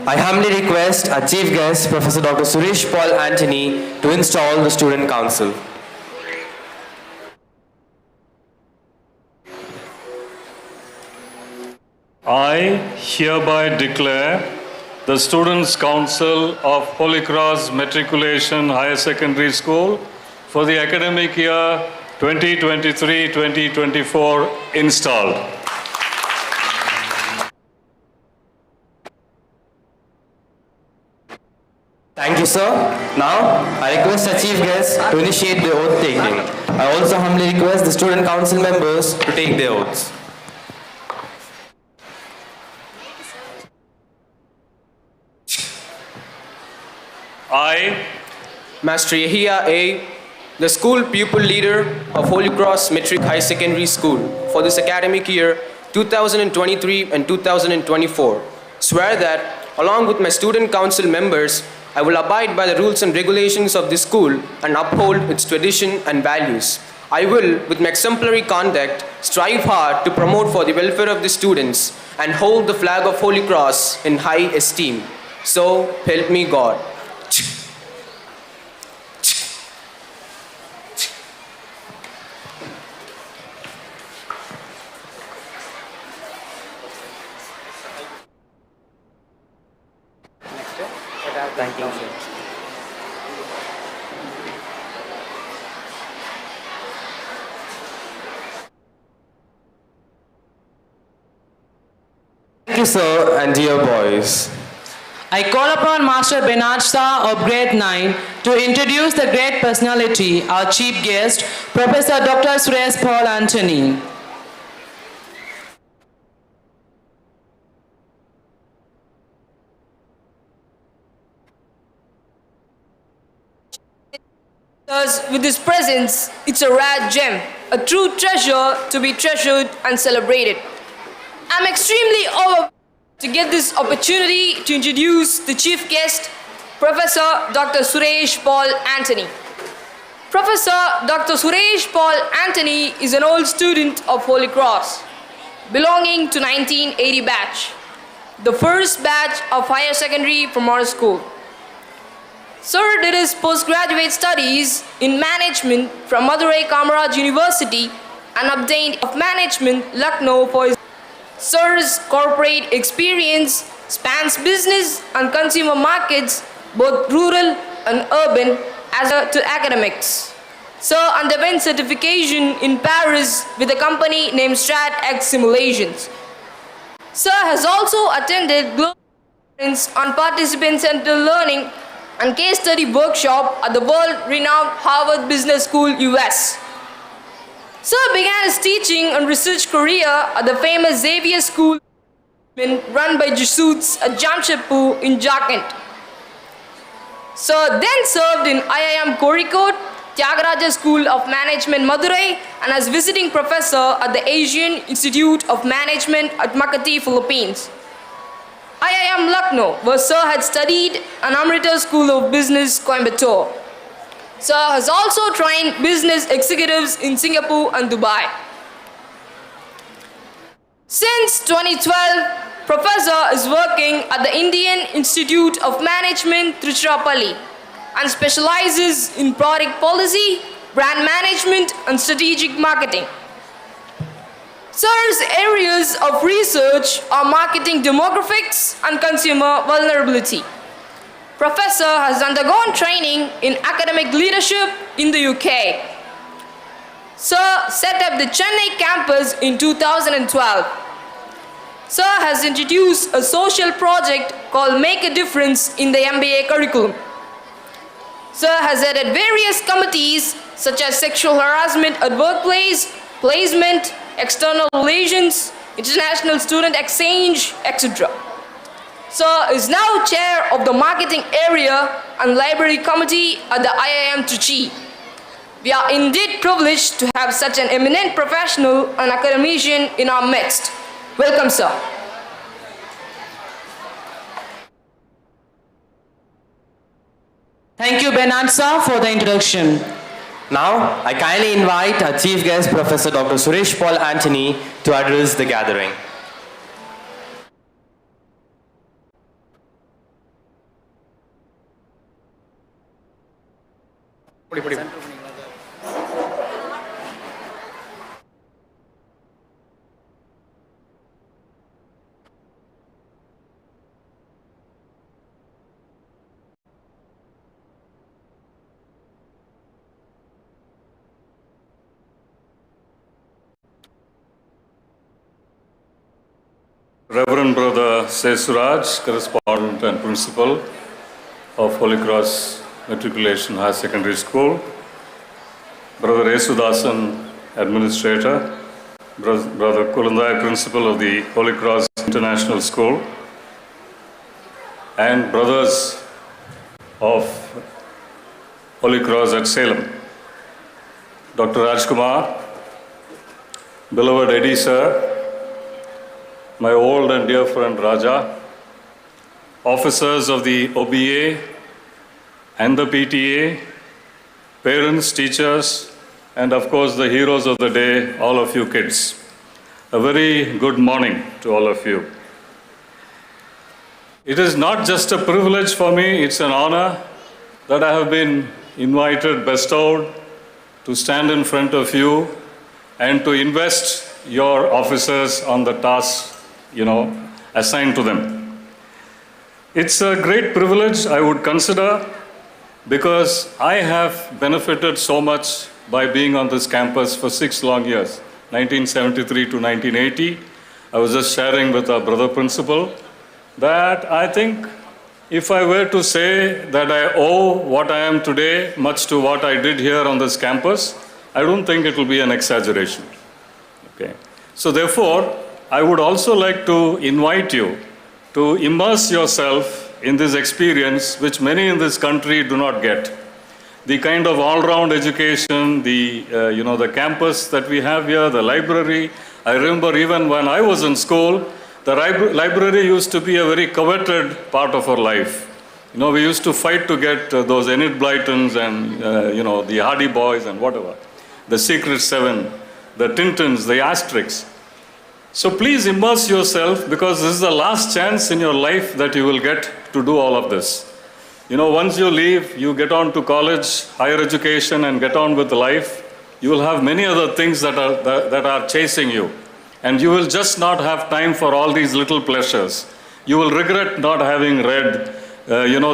[SPEAKER 7] I humbly request our chief guest, Professor Dr. Suresh Paul Antony, to install the student council.
[SPEAKER 15] I hereby declare the Students' Council of HolyCross Matriculation Higher Secondary School for the academic year 2023-2024 installed.
[SPEAKER 7] Thank you, sir. Now, I request our chief guest to initiate the oath taking. I also humbly request the student council members to take their oaths.
[SPEAKER 5] I, Master Yahia A., the school pupil leader of HolyCross Metric High Secondary School for this academic year 2023 and 2024, swear that, along with my student council members, I will abide by the rules and regulations of this school and uphold its tradition and values. I will, with my exemplary conduct, strive hard to promote for the welfare of the students and hold the flag of HolyCross in high esteem. So help me God.
[SPEAKER 7] Thank you, sir. you, sir, and dear boys.
[SPEAKER 8] I call upon Master Benaj Shah of grade 9 to introduce the great personality, our chief guest, Professor Dr. Suresh Paul Anthony.
[SPEAKER 17] Thus, with his presence, it's a rare gem, a true treasure to be treasured and celebrated. I'm extremely honored to get this opportunity to introduce the chief guest, Professor Dr. Suresh Paul Anthony. Professor Dr. Suresh Paul Anthony is an old student of HolyCross, belonging to 1980 batch, the first batch of higher secondary from our school. Sir did his postgraduate studies in management from Madurai Kamaraj University and obtained of management Lucknow for his. Sir's corporate experience spans business and consumer markets, both rural and urban, as to academics. Sir underwent certification in Paris with a company named StratX Simulations. Sir has also attended global conference on participant-centered learning and case study workshop at the world-renowned Harvard Business School, US. Sir began his teaching and research career at the famous Xavier School run by Jesuits at Jamshedpur in Jharkhand. Sir then served in IIM Kozhikode, Tyagaraja School of Management Madurai, and as visiting professor at the Asian Institute of Management at Makati, Philippines. IIM Lucknow, where Sir had studied, and Amrita School of Business, Coimbatore. Sir has also trained business executives in Singapore and Dubai. Since 2012, Professor is working at the Indian Institute of Management, Tiruchirappalli, and specializes in product policy, brand management, and strategic marketing. Sir's areas of research are marketing demographics and consumer vulnerability. Professor has undergone training in academic leadership in the UK. Sir set up the Chennai campus in 2012. Sir has introduced a social project called Make a Difference in the MBA curriculum. Sir has headed various committees such as sexual harassment at workplace, placement, external relations, international student exchange, etc. Sir is now chair of the marketing area and library committee at the IIM Trichy. We are indeed privileged to have such an eminent professional and academician in our midst. Welcome, sir.
[SPEAKER 8] Thank you, Benaj Shah, for the introduction.
[SPEAKER 7] Now, I kindly invite our chief guest, Professor Dr. Suresh Paul Anthony, to address the gathering.
[SPEAKER 15] Reverend Brother Sesuraj, correspondent and principal of HolyCross Matriculation High Secondary School, Brother Esudasan, administrator, Brother Kulundai, principal of the HolyCross International School, and brothers of HolyCross at Salem, Dr. Rajkumar, beloved Eddie sir, my old and dear friend Raja, officers of the OBA and the PTA, parents, teachers, and of course the heroes of the day, all of you kids. A very good morning to all of you. It is not just a privilege for me, it's an honor that I have been invited, bestowed to stand in front of you and to invest your officers on the task assigned to them. It's a great privilege, I would consider, because I have benefited so much by being on this campus for 6 long years, 1973 to 1980, I was just sharing with our brother principal that I think if I were to say that I owe what I am today much to what I did here on this campus, I don't think it will be an exaggeration. Okay. So therefore, I would also like to invite you to immerse yourself in this experience which many in this country do not get. The kind of all-round education, the campus that we have here, the library. I remember even when I was in school, the library used to be a very coveted part of our life. We used to fight to get those Enid Blytons and, the Hardy Boys and whatever. The Secret Seven, the Tintins, the Asterix. So please immerse yourself, because this is the last chance in your life that you will get to do all of this. Once you leave, you get on to college, higher education, and get on with life, you will have many other things that are chasing you. And you will just not have time for all these little pleasures. You will regret not having read,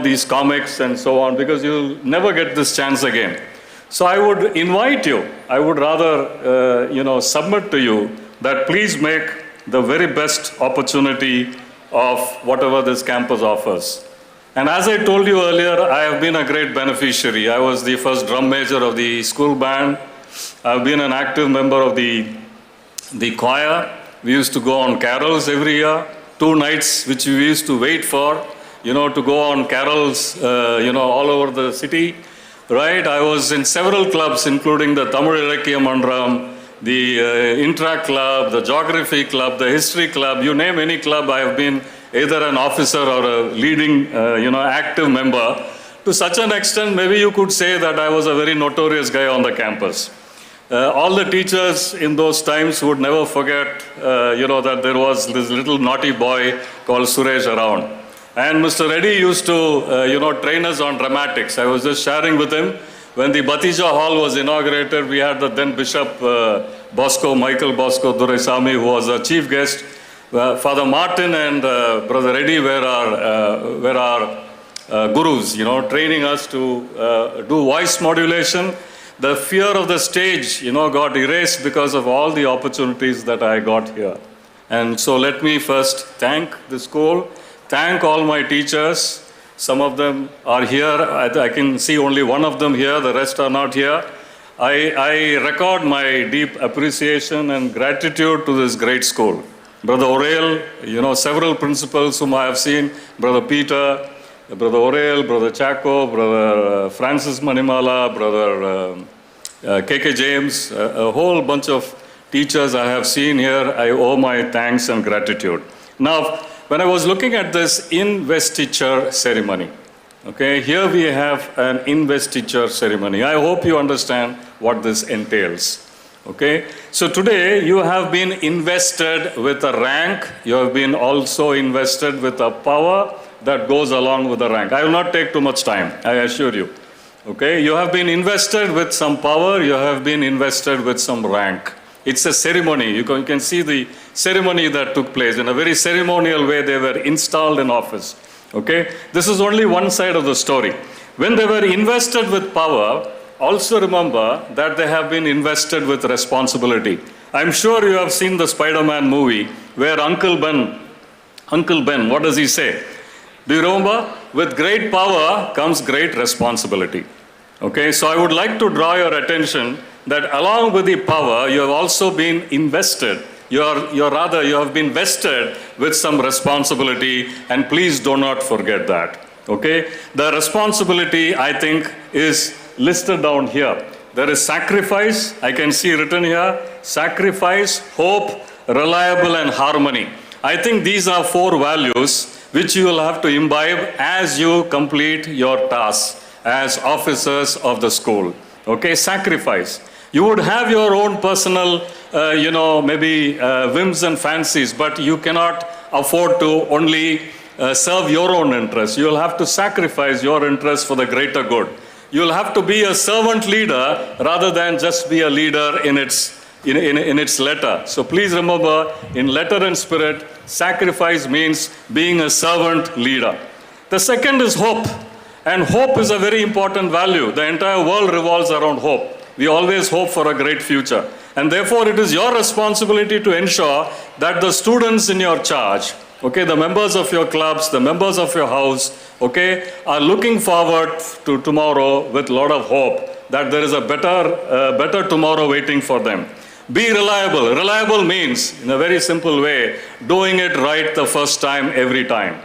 [SPEAKER 15] these comics and so on, because you'll never get this chance again. So I would invite you, I would rather, submit to you that please make the very best opportunity of whatever this campus offers. And as I told you earlier, I have been a great beneficiary. I was the first drum major of the school band. I've been an active member of the choir. We used to go on carols every year, 2 nights which we used to wait for, to go on carols, all over the city, right? I was in several clubs, including the Tamil Ilakkiya Mandram, the Intra Club, the Geography Club, the History Club, you name any club, I have been either an officer or a leading, active member. To such an extent, maybe you could say that I was a very notorious guy on the campus. All the teachers in those times would never forget, that there was this little naughty boy called Suresh around. And Mr. Reddy used to, train us on dramatics. I was just sharing with him. When the Batija Hall was inaugurated, we had the then Bishop Michael Bosco Duraisamy, who was a chief guest. Father Martin and Brother Reddy were our gurus, training us to do voice modulation. The fear of the stage, got erased because of all the opportunities that I got here. And so let me first thank the school, thank all my teachers. Some of them are here. I can see only one of them here. The rest are not here. I record my deep appreciation and gratitude to this great school. Brother Orail, several principals whom I have seen, Brother Peter, Brother Orail, Brother Chaco, Brother Francis Manimala, Brother KK James, a whole bunch of teachers I have seen here. I owe my thanks and gratitude. Now, when I was looking at this investiture ceremony, okay, here we have an investiture ceremony. I hope you understand what this entails. Okay, so today you have been invested with a rank. You have been also invested with a power that goes along with the rank. I will not take too much time, I assure you. Okay, you have been invested with some power. You have been invested with some rank. It's a ceremony. You can see the ceremony that took place. In a very ceremonial way, they were installed in office. Okay? This is only one side of the story. When they were invested with power, also remember that they have been invested with responsibility. I'm sure you have seen the Spider-Man movie where Uncle Ben, what does he say? Do you remember? With great power comes great responsibility. Okay? So I would like to draw your attention that along with the power, you have also been invested. You have been vested with some responsibility, and please do not forget that. Okay? The responsibility, I think, is listed down here. There is sacrifice, I can see written here, sacrifice, hope, reliable, and harmony. I think these are 4 values which you will have to imbibe as you complete your tasks as officers of the school. Okay? Sacrifice. You would have your own personal, maybe whims and fancies, but you cannot afford to only serve your own interests. You will have to sacrifice your interests for the greater good. You will have to be a servant leader rather than just be a leader in its letter. So please remember, in letter and spirit, sacrifice means being a servant leader. The second is hope. And hope is a very important value. The entire world revolves around hope. We always hope for a great future. And therefore, it is your responsibility to ensure that the students in your charge, okay, the members of your clubs, the members of your house, okay, are looking forward to tomorrow with a lot of hope that there is a better tomorrow waiting for them. Be reliable. Reliable means, in a very simple way, doing it right the first time, every time.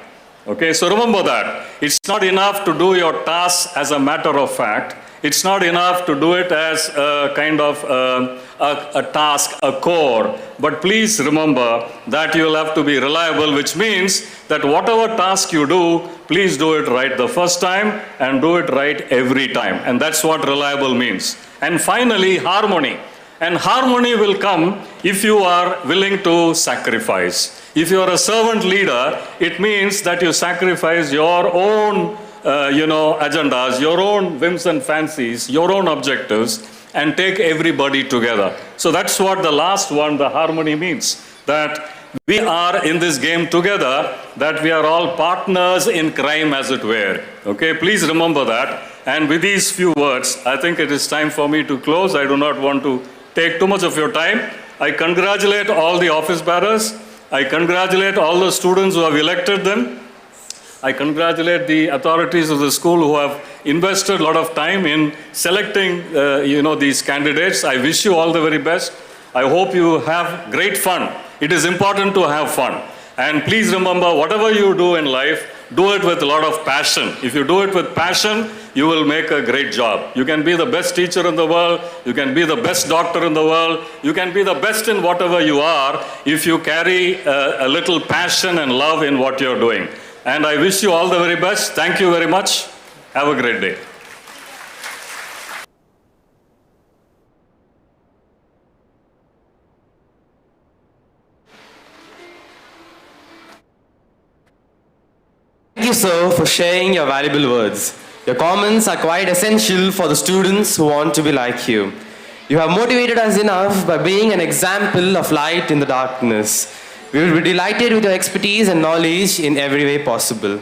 [SPEAKER 15] Okay, so remember that. It's not enough to do your tasks as a matter of fact. It's not enough to do it as a kind of a task, a core. But please remember that you'll have to be reliable, which means that whatever task you do, please do it right the first time and do it right every time. And that's what reliable means. And finally, harmony. And harmony will come if you are willing to sacrifice. If you are a servant leader, it means that you sacrifice your own agendas, your own whims and fancies, your own objectives, and take everybody together. So that's what the last one, the harmony, means. That we are in this game together, that we are all partners in crime, as it were. Okay, please remember that. And with these few words, I think it is time for me to close. I do not want to take too much of your time. I congratulate all the office bearers. I congratulate all the students who have elected them. I congratulate the authorities of the school who have invested a lot of time in selecting, these candidates. I wish you all the very best. I hope you have great fun. It is important to have fun. And please remember, whatever you do in life, do it with a lot of passion. If you do it with passion, you will make a great job. You can be the best teacher in the world. You can be the best doctor in the world. You can be the best in whatever you are if you carry a little passion and love in what you're doing. And I wish you all the very best. Thank you very much. Have a great day.
[SPEAKER 7] Thank you, sir, for sharing your valuable words. Your comments are quite essential for the students who want to be like you. You have motivated us enough by being an example of light in the darkness. We will be delighted with your expertise and knowledge in every way possible.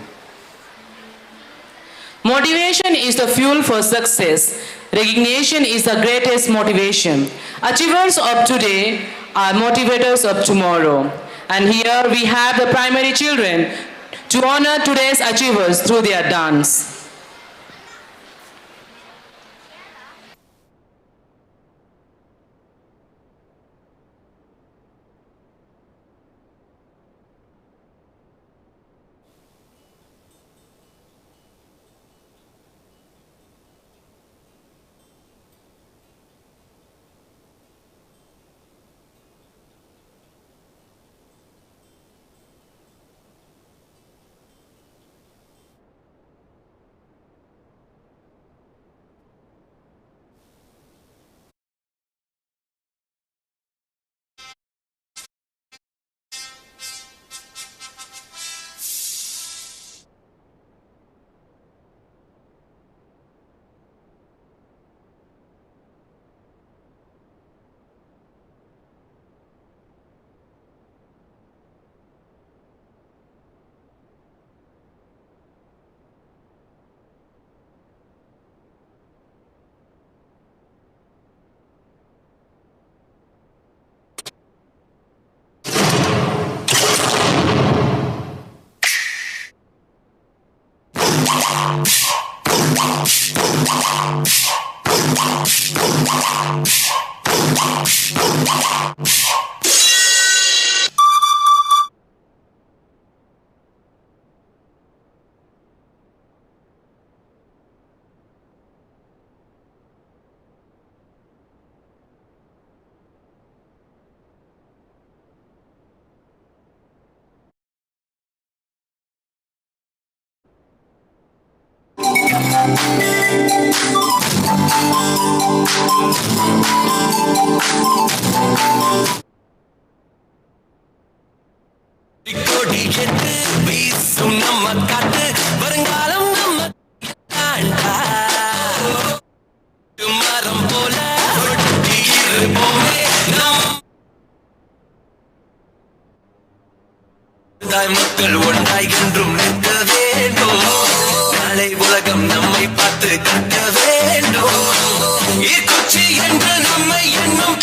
[SPEAKER 8] Motivation is the fuel for success. Recognition is the greatest motivation. Achievers of today are motivators of tomorrow. And here we have the primary children to honor today's achievers through their dance.
[SPEAKER 9] மக்கள் ஒன்றாய் என்றும் நிற்க வேண்டும். நாளை உலகம் நம்மை பார்த்து கற்க வேண்டும். ஈர்க்குச்சி என்று நம்மை என்னும்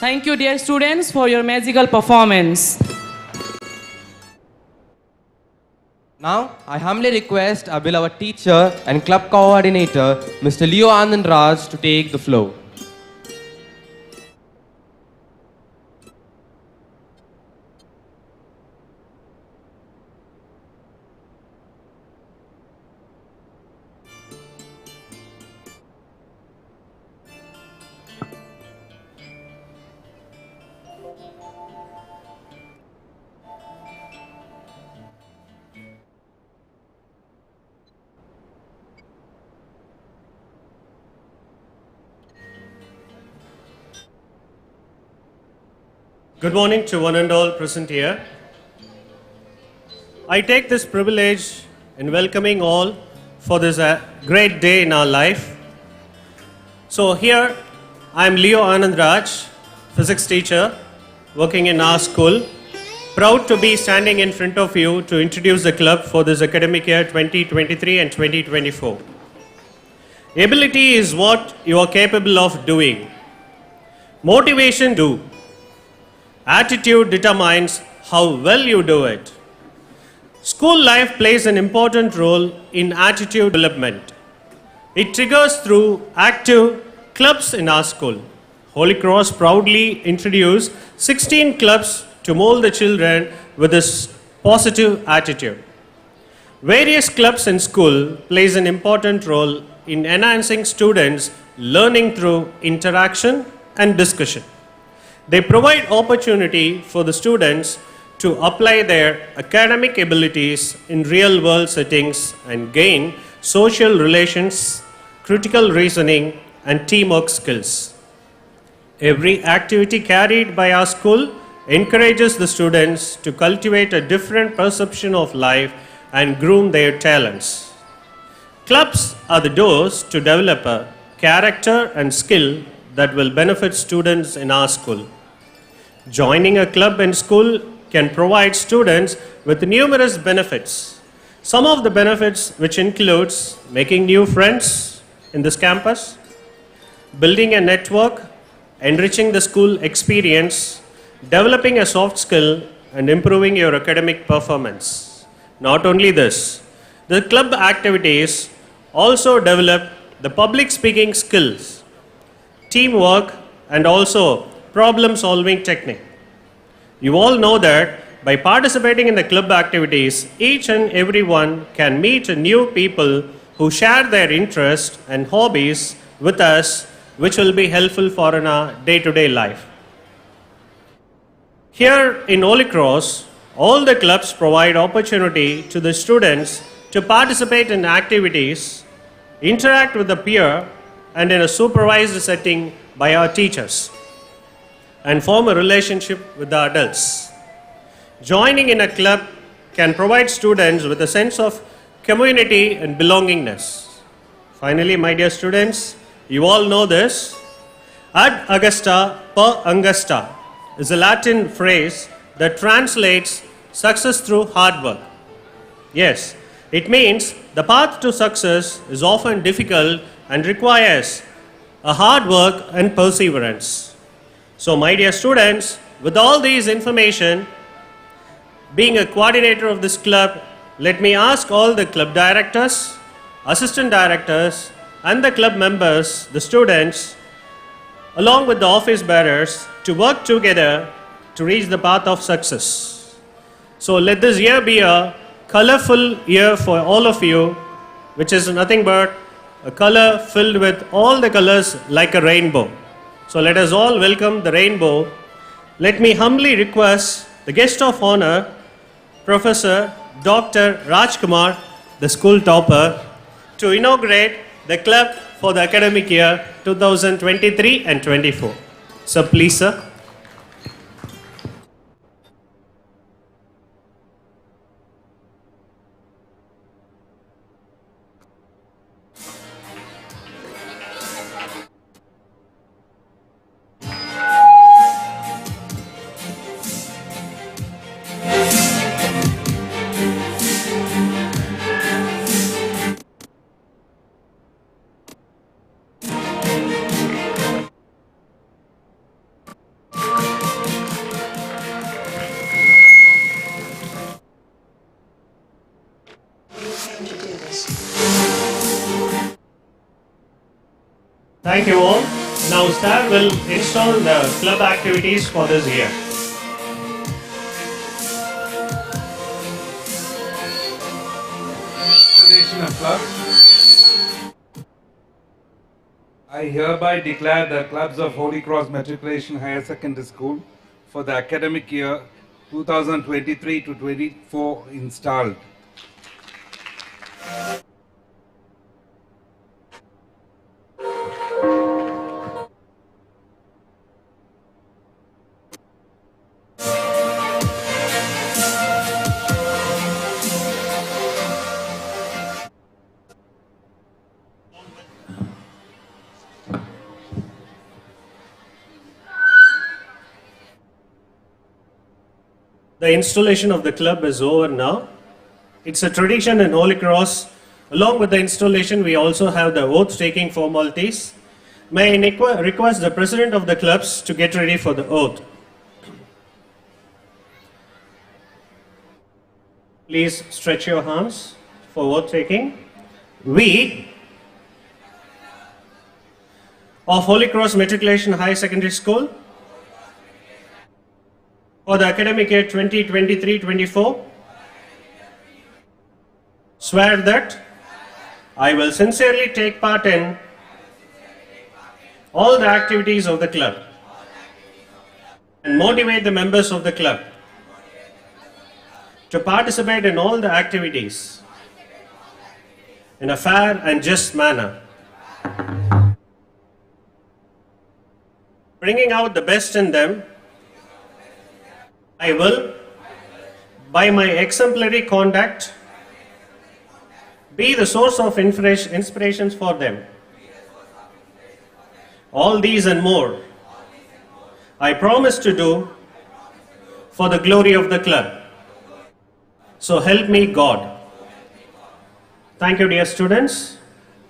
[SPEAKER 8] Thank you, dear students, for your magical performance.
[SPEAKER 7] Now, I humbly request our beloved teacher and club coordinator, Mr. Leo Anand Raj, to take the floor.
[SPEAKER 18] Good morning to one and all present here. I take this privilege in welcoming all for this great day in our life. So here I am Leo Anand Raj, physics teacher working in our school. Proud to be standing in front of you to introduce the club for this academic year 2023 and 2024. Ability is what you are capable of doing. Motivation do. Attitude determines how well you do it. School life plays an important role in attitude development. It triggers through active clubs in our school. HolyCross proudly introduced 16 clubs to mold the children with this positive attitude. Various clubs in school plays an important role in enhancing students' learning through interaction and discussion. They provide opportunity for the students to apply their academic abilities in real-world settings and gain social relations, critical reasoning, and teamwork skills. Every activity carried by our school encourages the students to cultivate a different perception of life and groom their talents. Clubs are the doors to develop a character and skill that will benefit students in our school. Joining a club in school can provide students with numerous benefits. Some of the benefits which includes making new friends in this campus, building a network, enriching the school experience, developing a soft skill, and improving your academic performance. Not only this, the club activities also develop the public speaking skills, teamwork, and also problem-solving technique. You all know that by participating in the club activities, each and everyone can meet new people who share their interests and hobbies with us, which will be helpful for in our day-to-day life. Here in HolyCross, all the clubs provide opportunity to the students to participate in activities, interact with the peer, and in a supervised setting by our teachers, and form a relationship with the adults. Joining in a club can provide students with a sense of community and belongingness. Finally, my dear students, you all know this. Ad Augusta per Angusta is a Latin phrase that translates success through hard work. Yes, it means the path to success is often difficult and requires a hard work and perseverance. So, my dear students, with all these information, being a coordinator of this club, let me ask all the club directors, assistant directors, and the club members, the students, along with the office bearers, to work together to reach the path of success. So let this year be a colorful year for all of you, which is nothing but a color filled with all the colors like a rainbow. So let us all welcome the rainbow. Let me humbly request the guest of honor, Professor Dr. Rajkumar, the school topper, to inaugurate the club for the academic year 2023 and 24. So please, sir. Thank you all. Now staff will install the club activities for this year.
[SPEAKER 19] Installation of clubs. I hereby declare the clubs of HolyCross Matriculation Higher Secondary School for the academic year 2023 to 24 installed.
[SPEAKER 18] The installation of the club is over now. It's a tradition in HolyCross. Along with the installation, we also have the oath-taking formalities. May I request the president of the clubs to get ready for the oath. Please stretch your arms for oath-taking. We of HolyCross Matriculation High Secondary School for the academic year 2023-24 swear that I will sincerely take part in all the activities of the club and motivate the members of the club to participate in all the activities in a fair and just manner, bringing out the best in them. I will, by my exemplary conduct, be the source of inspirations for them. All these and more, I promise to do for the glory of the club. So help me God. Thank you, dear students.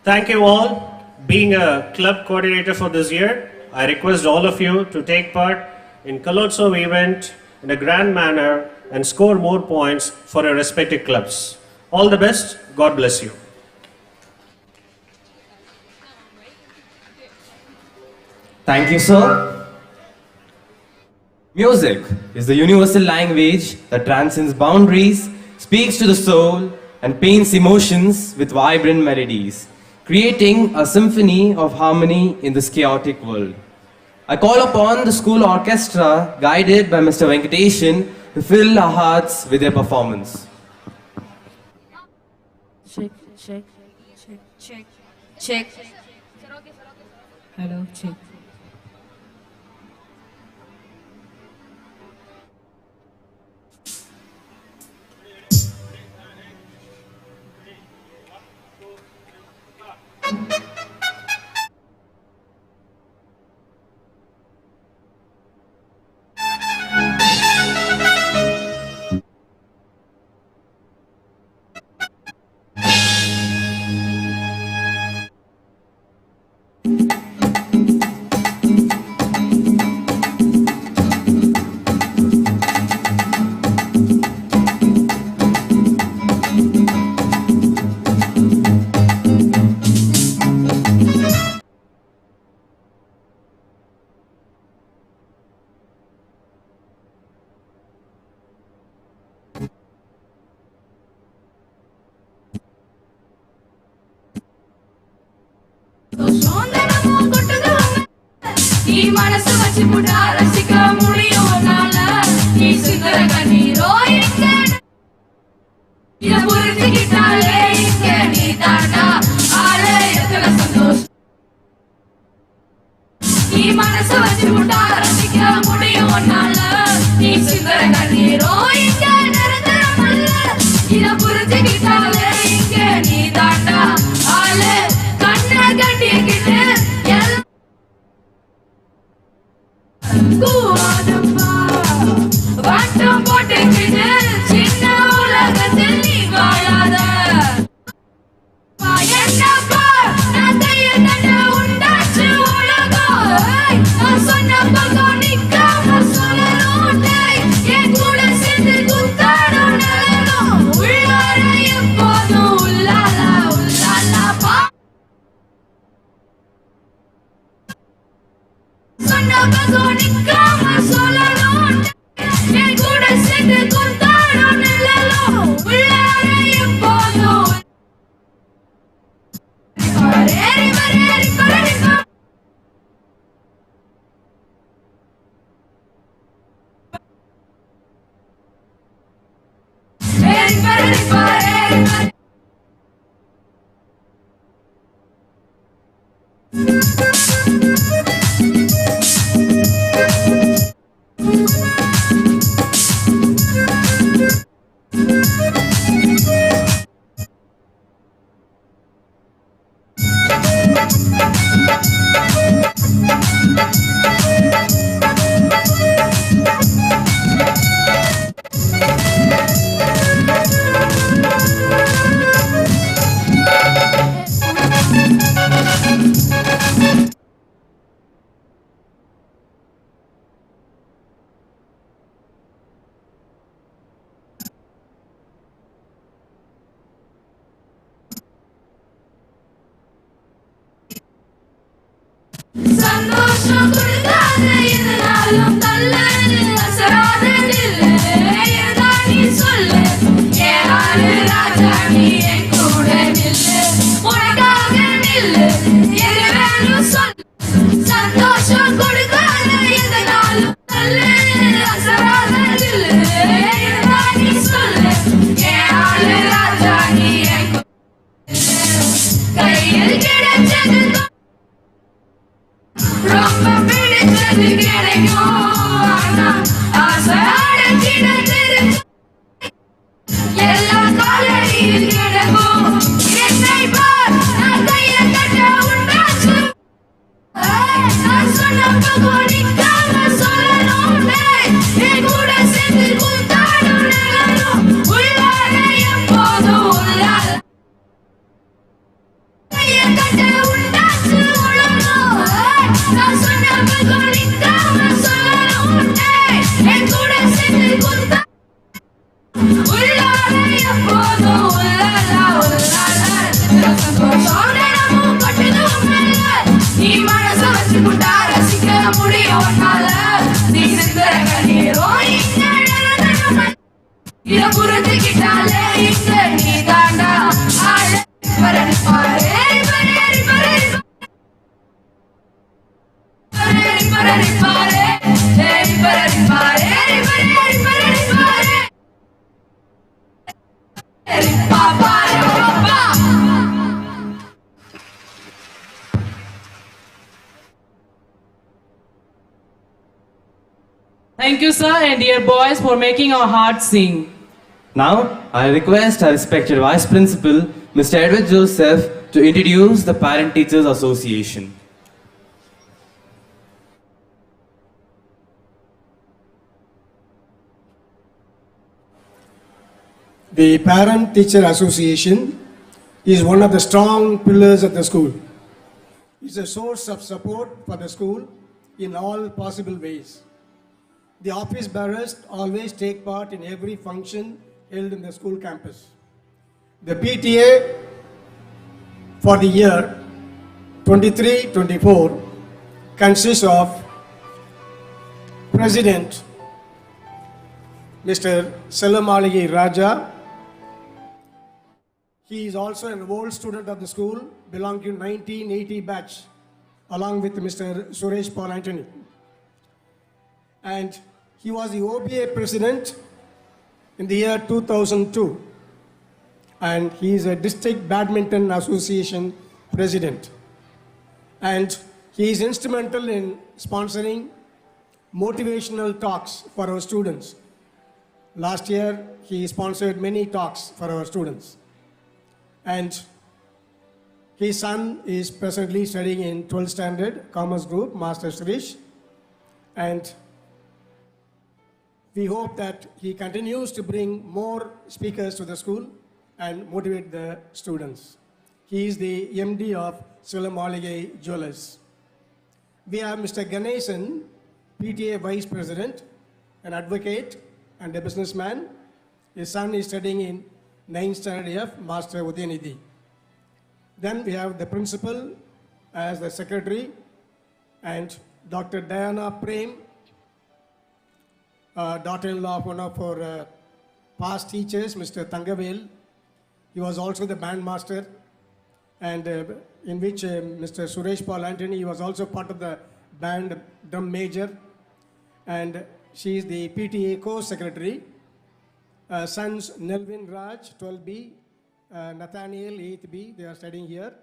[SPEAKER 18] Thank you all. Being a club coordinator for this year, I request all of you to take part in Kalotsav event in a grand manner and score more points for your respective clubs. All the best. God bless you.
[SPEAKER 7] Thank you, sir. Music is the universal language that transcends boundaries, speaks to the soul, and paints emotions with vibrant melodies, creating a symphony of harmony in this chaotic world. I call upon the school orchestra, guided by Mr. Venkateshan, to fill our hearts with their performance.
[SPEAKER 4] Check, check, check, check, check. Hello, check.
[SPEAKER 9] நீ மனசு வச்சு புட்டா ரசிக்க முடியும் உன்னால. நீ சுந்தர கண்ணீரோ இங்க இத புரிஞ்சுக்கிட்டாலே இங்க நீ தாண்டா ஆளே எத்தனை சந்தோஷம். நீ மனசு வச்சு புட்டா ரசிக்க முடியும் உன்னால. நீ சுந்தர கண்ணீரோ இங்க நிரந்தரமல்ல. இத புரிஞ்சுக்கிட்டாலே இங்க நீ தாண்டா ஆளே கண்ணை கட்டிக்கிட்டு வட்டம் போட்டுக்கிட்டு சின்ன உலகத்தில் நீ வாழாத. என்னப்பா நான் கையில் தட்ட உண்டாச்சு உலகம். நான் சொன்ன பக்கம் நிக்காம சொல்லணும். என் கூட சேர்ந்து குத்தாடும் நிலனும் உள்ளார எப்போதும் உள்ளாலா உள்ளாலா பா. சொன்ன பக்கம் நிக்காம சொல்லணும். என் கூட சேர்ந்து குத்தாடும் நிலனும் உள்ளார எப்போதும் சந்தோஷம் கொடுக்காத எதனாலும் தள்ளது அசராத நில்லு. ஏதா நீ சொல்லு ஏழு ராஜா நீ என் கூட நில்லு. உனக்காக நில்லு எது வேணும் சொல்லு. சந்தோஷம் கொடுக்காத எதனாலும் தள்ளது அசராத நில்லு. ஏதா நீ சொல்லு ஏழு ராஜா நீ என் கூட நில்லு. கையில் கிடைச்சது ரொம்ப பிடிச்சது கிடைக்கும். ஆனா ஆசை அடைச்சிட தெரிஞ்சு எல்லா காலையில் கிடக்கும். என்னை பார் நான் கையை தட்ட உண்டாச்சு. நான் சொன்ன பக்கம் நிக்காம சொல்லணும். என் கூட சேர்ந்து குத்தாடும் நிலனும் உள்ளார எப்போதும் உள்ளால. கையை தட்ட உண்டாச்சு உலகம். நான் சொன்ன பக்கம் நிக்காம சொல்லணும். என் கூட சேர்ந்து குத்தா உள்ளார எப்போதும் உள்ளாலா உள்ளாலா. சந்தோஷம் நேரமும் கொட்டுதும் மெல்ல. நீ மனச வச்சு புட்டா ரசிக்க முடியும் உன்னால. நீ சிந்தர கண்ணீரோ இங்க நிரந்தரமல்ல. இத புரிஞ்சுக்கிட்டாலே இங்க நீ தாண்டா ஆள. பரணி பாரு பரணி பரணி பரணி பரணி பாரு பரணி பரணி பாரு பரணி பரணி பாரு. பாப்பா பாப்பா
[SPEAKER 8] Thank you, sir, and dear boys, for making our hearts sing.
[SPEAKER 7] Now, I request our respected Vice Principal, Mr. Edward Joseph, to introduce the Parent Teachers Association.
[SPEAKER 12] The Parent Teacher Association is one of the strong pillars of the school. It's a source of support for the school in all possible ways. The office bearers always take part in every function held in the school campus. The PTA for the year 23-24 consists of President Mr. Salem Raja. He is also an old student of the school, belonging to 1980 batch, along with Mr. Suresh Paul Anthony. And he was the OBA president in the year 2002. And he is a district badminton association president. And he is instrumental in sponsoring motivational talks for our students. Last year, he sponsored many talks for our students. And his son is presently studying in 12th standard, Commerce Group, Master Suresh. And we hope that he continues to bring more speakers to the school and motivate the students. He is the MD of Salem Jewelers. We have Mr. Ganesan, PTA Vice President, an advocate and a businessman. His son is studying in 9th standard F, Master Udayanidhi. Then we have the principal as the secretary, and Dr. Diana Prem, daughter-in-law of one of our past teachers, Mr. Tangavel. He was also the band master, and in which Mr. Suresh Paul Anthony, he was also part of the band drum major, and she is the PTA co-secretary. Sons Nelvin Raj, 12B, Nathaniel, 8B, they are studying here.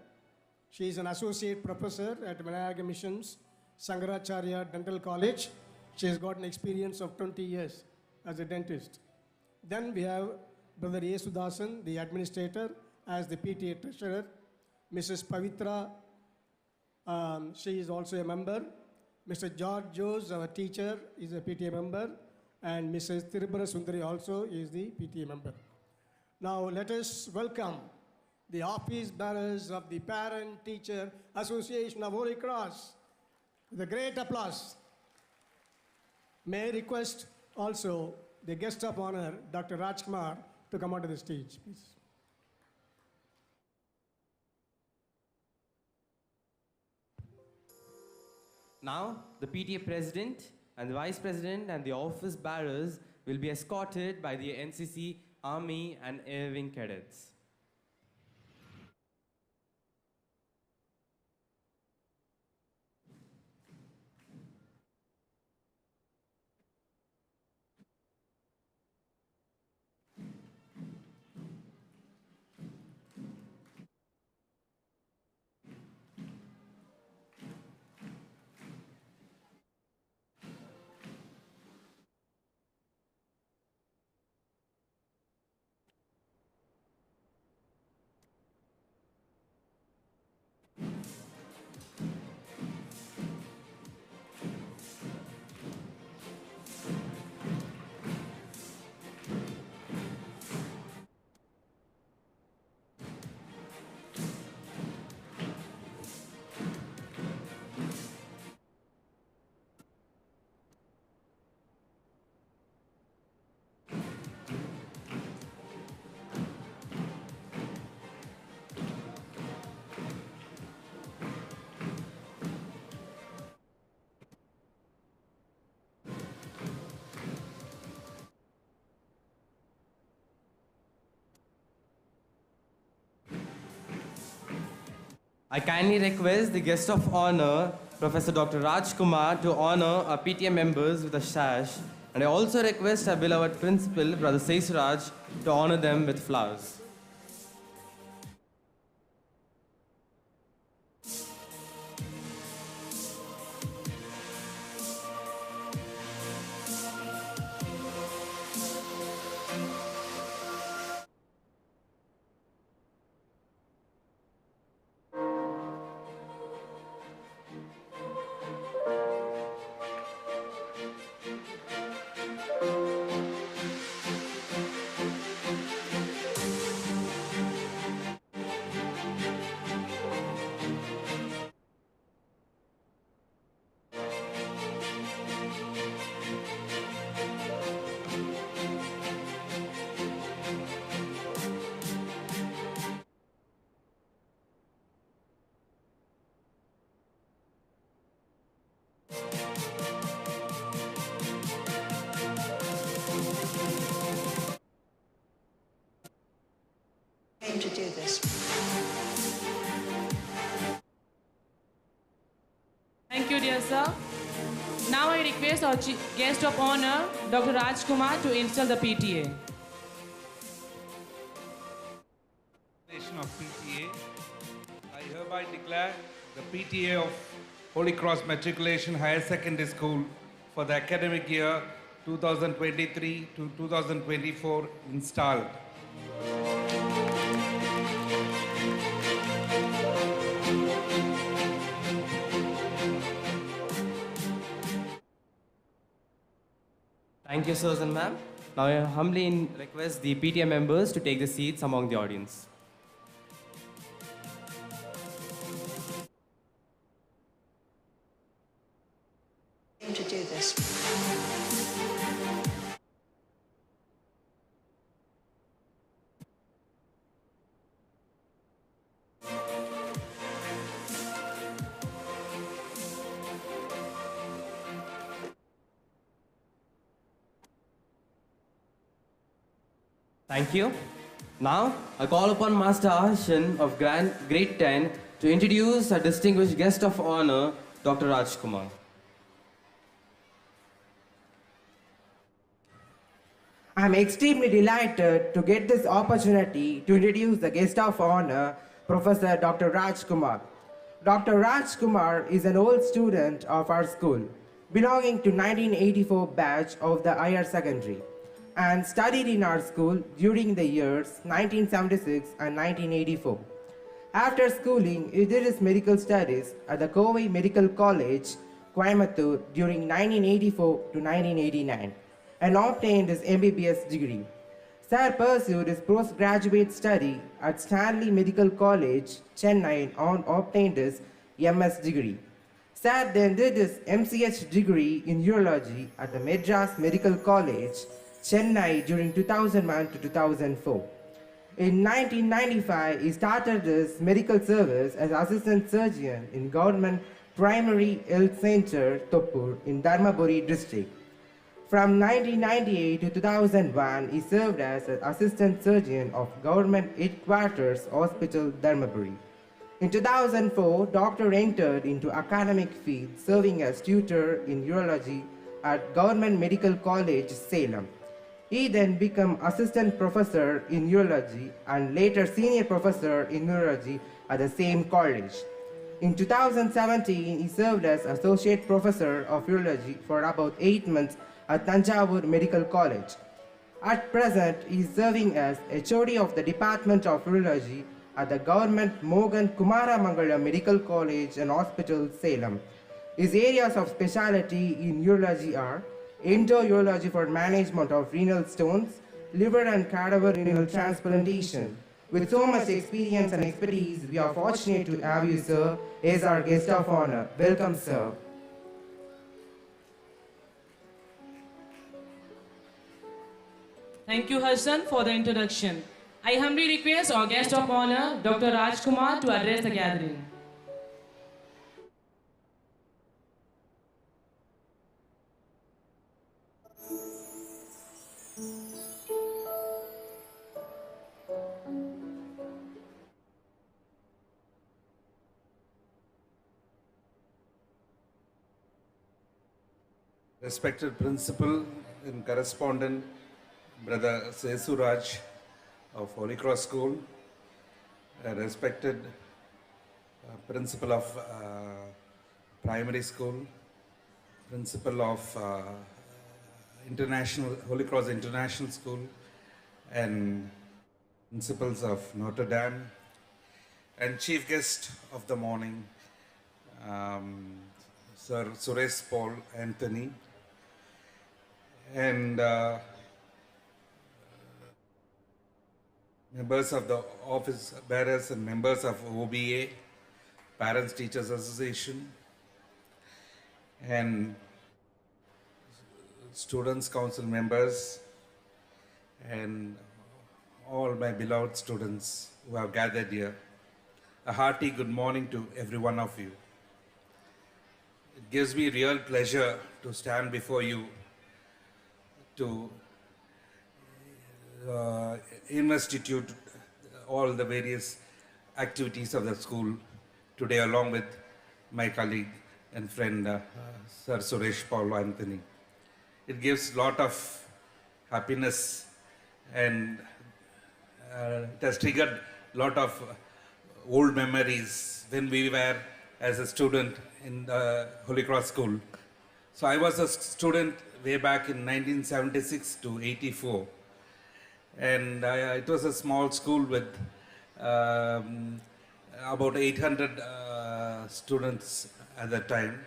[SPEAKER 12] She is an associate professor at Vinayaga Missions, Sangaracharya Dental College. She has got an experience of 20 years as a dentist. Then we have Brother Yesudasan, the administrator, as the PTA treasurer. Mrs. Pavitra, she is also a member. Mr. George Jose, our teacher, is a PTA member. And Mrs. Tirubara Sundari also is the PTA member. Now let us welcome the office bearers of the Parent Teacher Association of Holy Cross with a great applause. May I request also the guest of honor, Dr. Rajkumar, to come onto the stage, please.
[SPEAKER 7] Now, the PTA President and the Vice President and the office bearers will be escorted by the NCC, Army and Air Wing cadets. I kindly request the guest of honor, Professor Dr. Rajkumar, to honor our PTA members with a sash, and I also request our beloved principal, Brother Seisraj, to honor them with flowers.
[SPEAKER 9] to do this.
[SPEAKER 8] Thank you, dear sir. Now I request our guest of honor, Dr. Rajkumar, to install the PTA.
[SPEAKER 19] Of PTA, I hereby declare the PTA of Holy Cross Matriculation Higher Secondary School for the academic year 2023 to 2024 installed.
[SPEAKER 7] Thank you, sirs and ma'am. Now I humbly request the PTA members to take the seats among the audience.
[SPEAKER 9] To do this.
[SPEAKER 7] Thank you. Now, I call upon Master Ashan of Grade 10 to introduce our distinguished guest of honor, Dr. Rajkumar.
[SPEAKER 20] I am extremely delighted to get this opportunity to introduce the guest of honor, Professor Dr. Rajkumar. Dr. Rajkumar is an old student of our school, belonging to 1984 batch of the higher secondary, and studied in our school during the years 1976 and 1984. After schooling, he did his medical studies at the Kovai Medical College, Coimbatore during 1984 to 1989. And obtained his MBBS degree. Sir pursued his postgraduate study at Stanley Medical College, Chennai, and obtained his MS degree. Sir then did his MCH degree in urology at the Madras Medical College, Chennai during 2001 to 2004. In 1995, he started his medical service as assistant surgeon in Government Primary Health Center, Toppur in Dharmaburi district. From 1998 to 2001, he served as an assistant surgeon of Government Headquarters Hospital, Dharmaburi. In 2004, Doctor entered into academic field, serving as tutor in urology at Government Medical College, Salem. He then became assistant professor in urology and later senior professor in urology at the same college. In 2017, he served as associate professor of urology for about 8 months at Tanjavur Medical College. At present, he is serving as HOD of the Department of Urology at the Government Mogan Kumaramangalam Medical College and Hospital, Salem. His areas of specialty in urology are endourology for management of renal stones, liver and cadaver renal transplantation. With so much experience and expertise, we are fortunate to have you, sir, as our guest of honor. Welcome, sir.
[SPEAKER 8] Thank you, Harshan, for the introduction. I humbly request our guest of honor, Dr. Rajkumar, to address the gathering.
[SPEAKER 19] Respected Principal and Correspondent, Brother Sesuraj of Holy Cross School, respected Principal of Primary School, Principal of Holy Cross International School, and Principals of Notre Dame, and Chief Guest of the morning, Sir Suresh Paul Anthony, and members of the office bearers and members of OBA, Parents Teachers Association, and Students Council members, and all my beloved students who have gathered here. A hearty good morning to every one of you. It gives me real pleasure to stand before you to institute all the various activities of the school today along with my colleague and friend Sir Suresh Paul Anthony. It gives lot of happiness and it has triggered lot of old memories when we were as a student in the HolyCross school. So I was a student way back in 1976 to 84, and it was a small school with about 800 students at that time.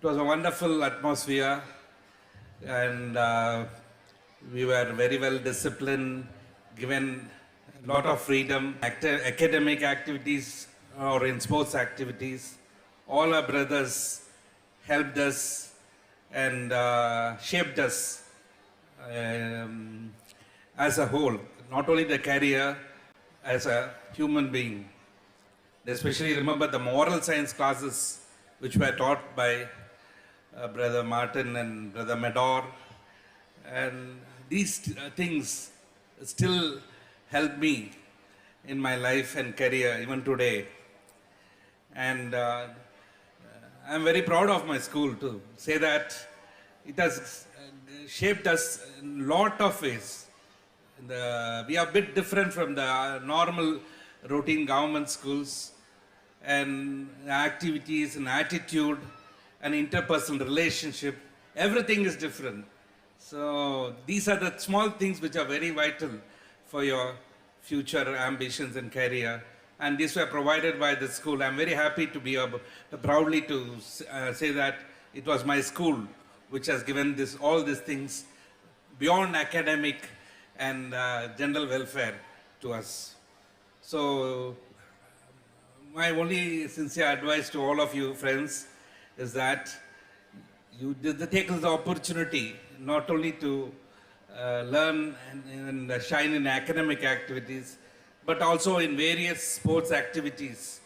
[SPEAKER 19] It was a wonderful atmosphere, and we were very well disciplined, given a lot of freedom, academic activities or in sports activities. All our brothers helped us and shaped us as a whole, not only the career, as a human being. Especially remember the moral science classes which were taught by Brother Martin and Brother Medor, and these things still help me in my life and career even today. And I'm very proud of my school to say that it has shaped us in a lot of ways. We are a bit different from the normal routine government schools, and activities and attitude and interpersonal relationship, everything is different. So these are the small things which are very vital for your future ambitions and career, and these were provided by the school. I'm very happy to be proudly to say that it was my school which has given all these things beyond academic and general welfare to us. So my only sincere advice to all of you friends is that you take the opportunity not only to learn and shine in academic activities, but also in various sports activities,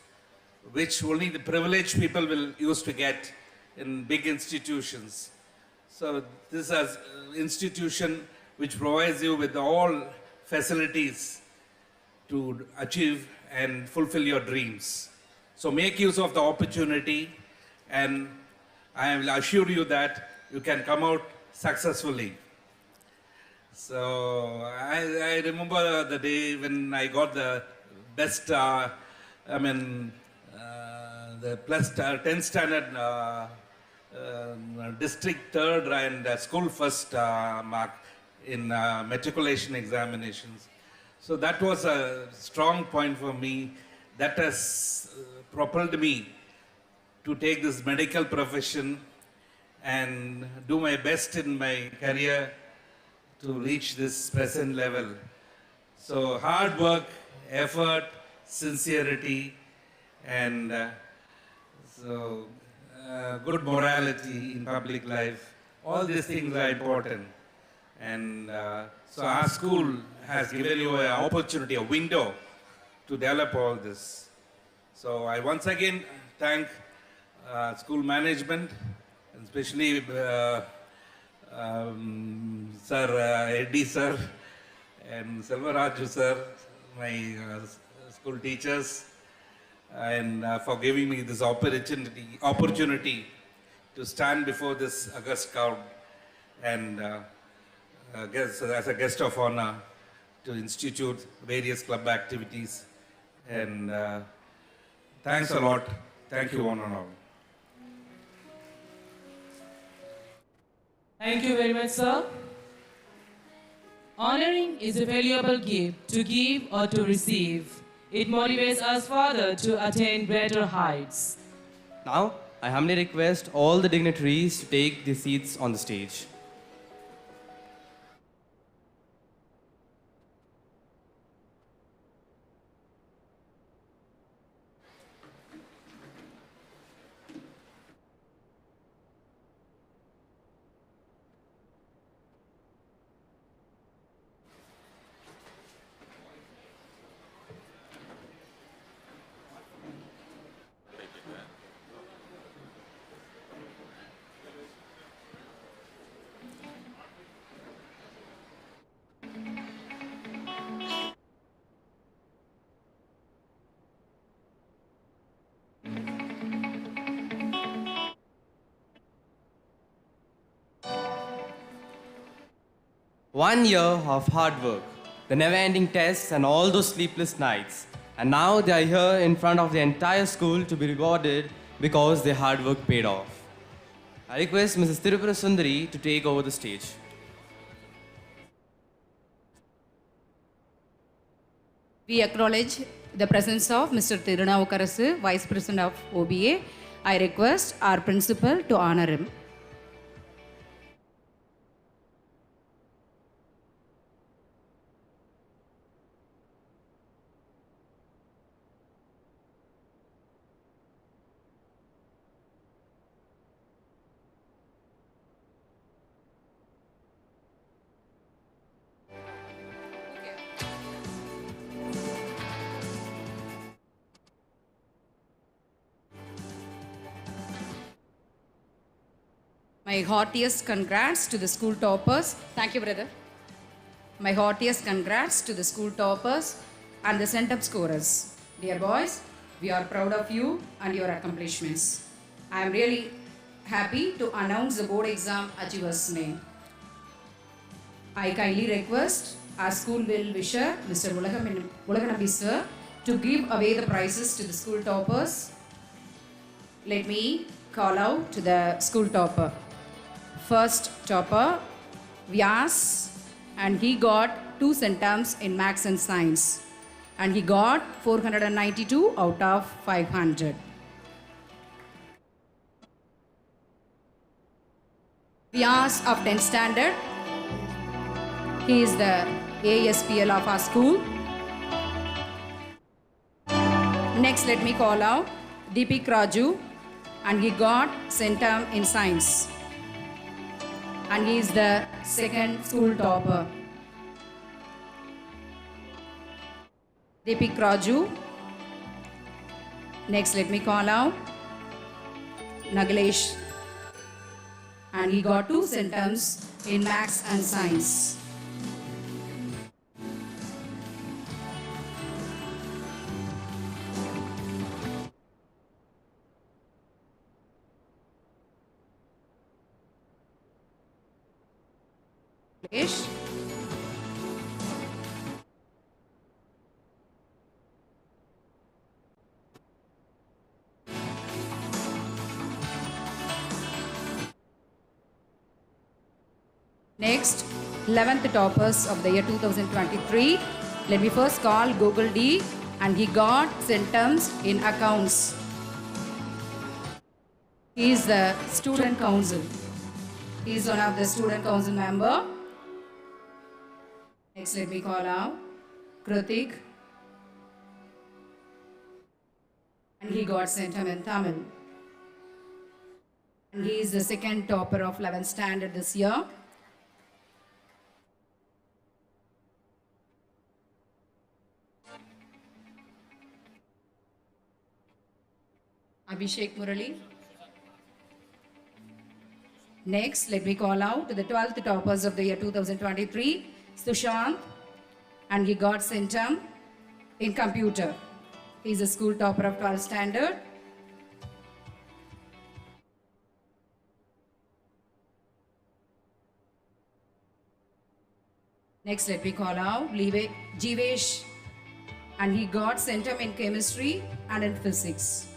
[SPEAKER 19] which only the privileged people will use to get in big institutions. So this is an institution which provides you with all facilities to achieve and fulfill your dreams. So make use of the opportunity, and I will assure you that you can come out successfully. So I remember the day when I got the best, the plus 10th standard district third and school first mark in matriculation examinations. So that was a strong point for me. That has propelled me to take this medical profession and do my best in my career to reach this present level. So hard work, effort, sincerity, and good morality in public life, all these things are important. And so our school has given you an opportunity, a window to develop all this. So I once again thank school management, and especially Sir Eddie Sir and Selvaraju Sir, my school teachers, and for giving me this opportunity to stand before this august crowd and as a guest of honor to institute various club activities. And thanks a lot. Thank you, one and all.
[SPEAKER 8] Thank you very much, sir. Honoring is a valuable gift, to give or to receive. It motivates us further to attain greater heights.
[SPEAKER 7] Now, I humbly request all the dignitaries to take their seats on the stage. 1 year of hard work, the never-ending tests and all those sleepless nights. And now they are here in front of the entire school to be rewarded because their hard work paid off. I request Mrs. Tirupura Sundari to take over the stage.
[SPEAKER 21] We acknowledge the presence of Mr. Tirunavukarasu, Vice President of OBA. I request our principal to honor him. My heartiest congrats to the school toppers. Thank you, brother. My heartiest congrats to the school toppers and the cent-up scorers. Dear boys, we are proud of you and your accomplishments. I am really happy to announce the board exam achievers' name. I kindly request our school well-wisher, Mr. Ulaganabi sir, to give away the prizes to the school toppers. Let me call out to the school topper. First topper, Vyas, and he got 2 centums in Maths and Science, and he got 492 out of 500. Vyas of 10th standard, he is the ASPL of our school. Next, let me call out Deepik Raju, and he got centum in Science, and he is the second school topper. Deepik Raju. Next, let me call out Nagalesh, and he got 2 centums in Maths and Science. Next, 11th toppers of the year 2023. Let me first call Google D, and he got centums in accounts. He is the student council. He is one of the student council member. Next, let me call out Kritik, and he got centum in Tamil. And he is the second topper of 11th standard this year. Abhishek Murali. Next, let me call out to the 12th toppers of the year 2023, Sushant, and he got centum in computer. He is a school topper of 12th standard. Next, let me call out Jivesh, and he got centum in chemistry and in physics.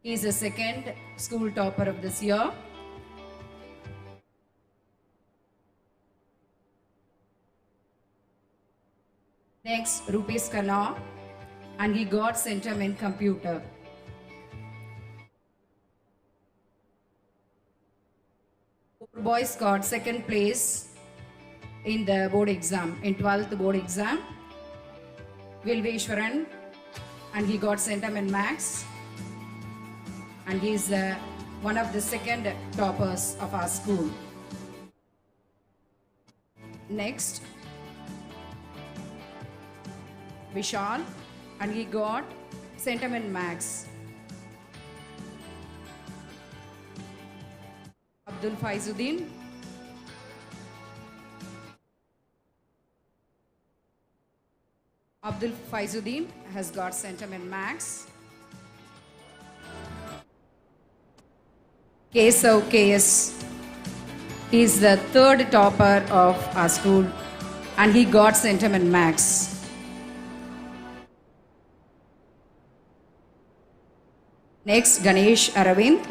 [SPEAKER 21] He is the second school topper of this year. Next, Rupesh Khanna, and he got centum in computer. Four boys got second place in the board exam, in 12th board exam. Vilveshwaran, and he got centum in Maths, and he is one of the second toppers of our school. Next, Vishal, and he got centum in Maths. Abdul Faizuddin, has got centum in Maths. Kesav KS, He is the third topper of our school and he got centum in Max. Next, Ganesh Aravind.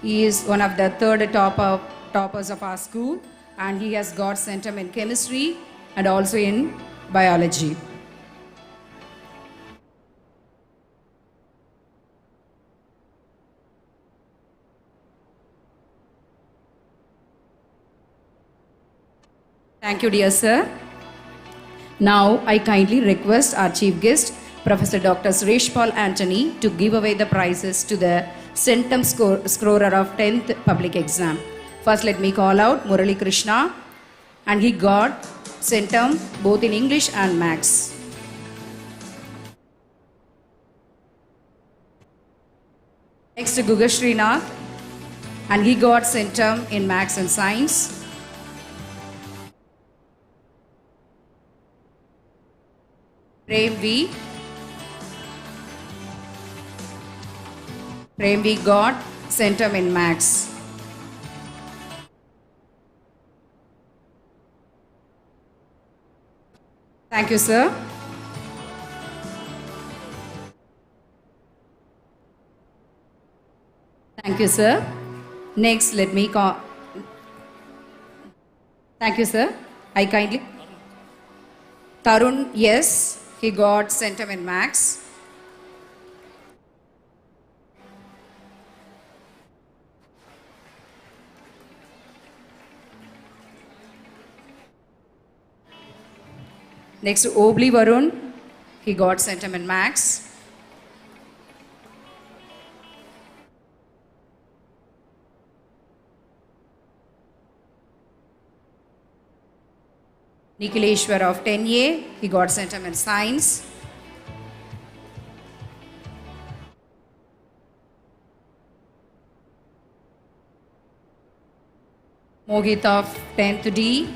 [SPEAKER 21] He is one of the third toppers of our school and he has got centum in chemistry and also in biology. Thank you, dear sir. Now, I kindly request our chief guest, Professor Dr. Suresh Paul Anthony, to give away the prizes to the centum scorer of 10th public exam. First, let me call out Murali Krishna, and he got centum both in English and Maths. Next, Guga Srinath, and he got centum in Maths and Science. Prem V got centum in Maths. Thank you, sir. Thank you, sir. Next, let me call. Thank you, sir. I kindly. Tarun, yes, he got centum in Maths. Next, Obli Varun, he got centum in Maths. Nikhileshwar of 10A, he got centum in Science. Mohit of 10th D.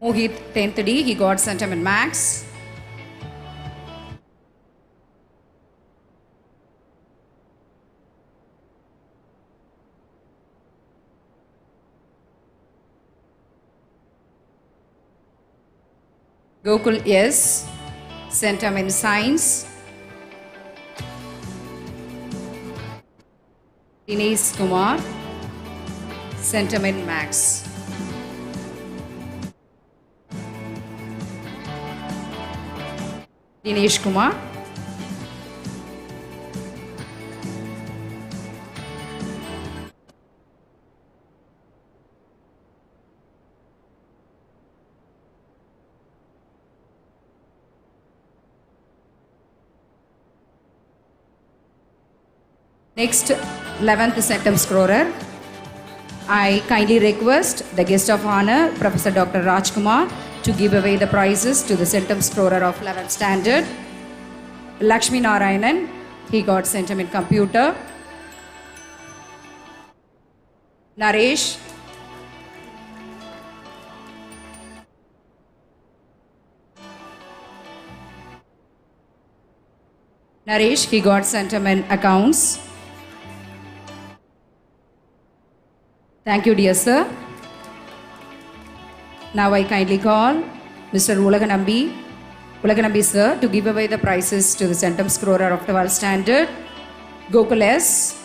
[SPEAKER 21] Mohit 10th D, he got centum in Maths. Gokul, yes, centum in Science. Dinesh Kumar, centum in Maths. Dinesh Kumar. Next, 11th centum scorer. I kindly request the guest of honor, Professor Dr. Rajkumar, to give away the prizes to the centum scorer of 11th standard. Lakshmi Narayanan, he got centum in computer. Naresh. Naresh, he got centum in accounts. Thank you, dear sir. Now I kindly call Mr. Ulaganambi sir, to give away the prizes to the centum scorer of 12th standard. Gokul S.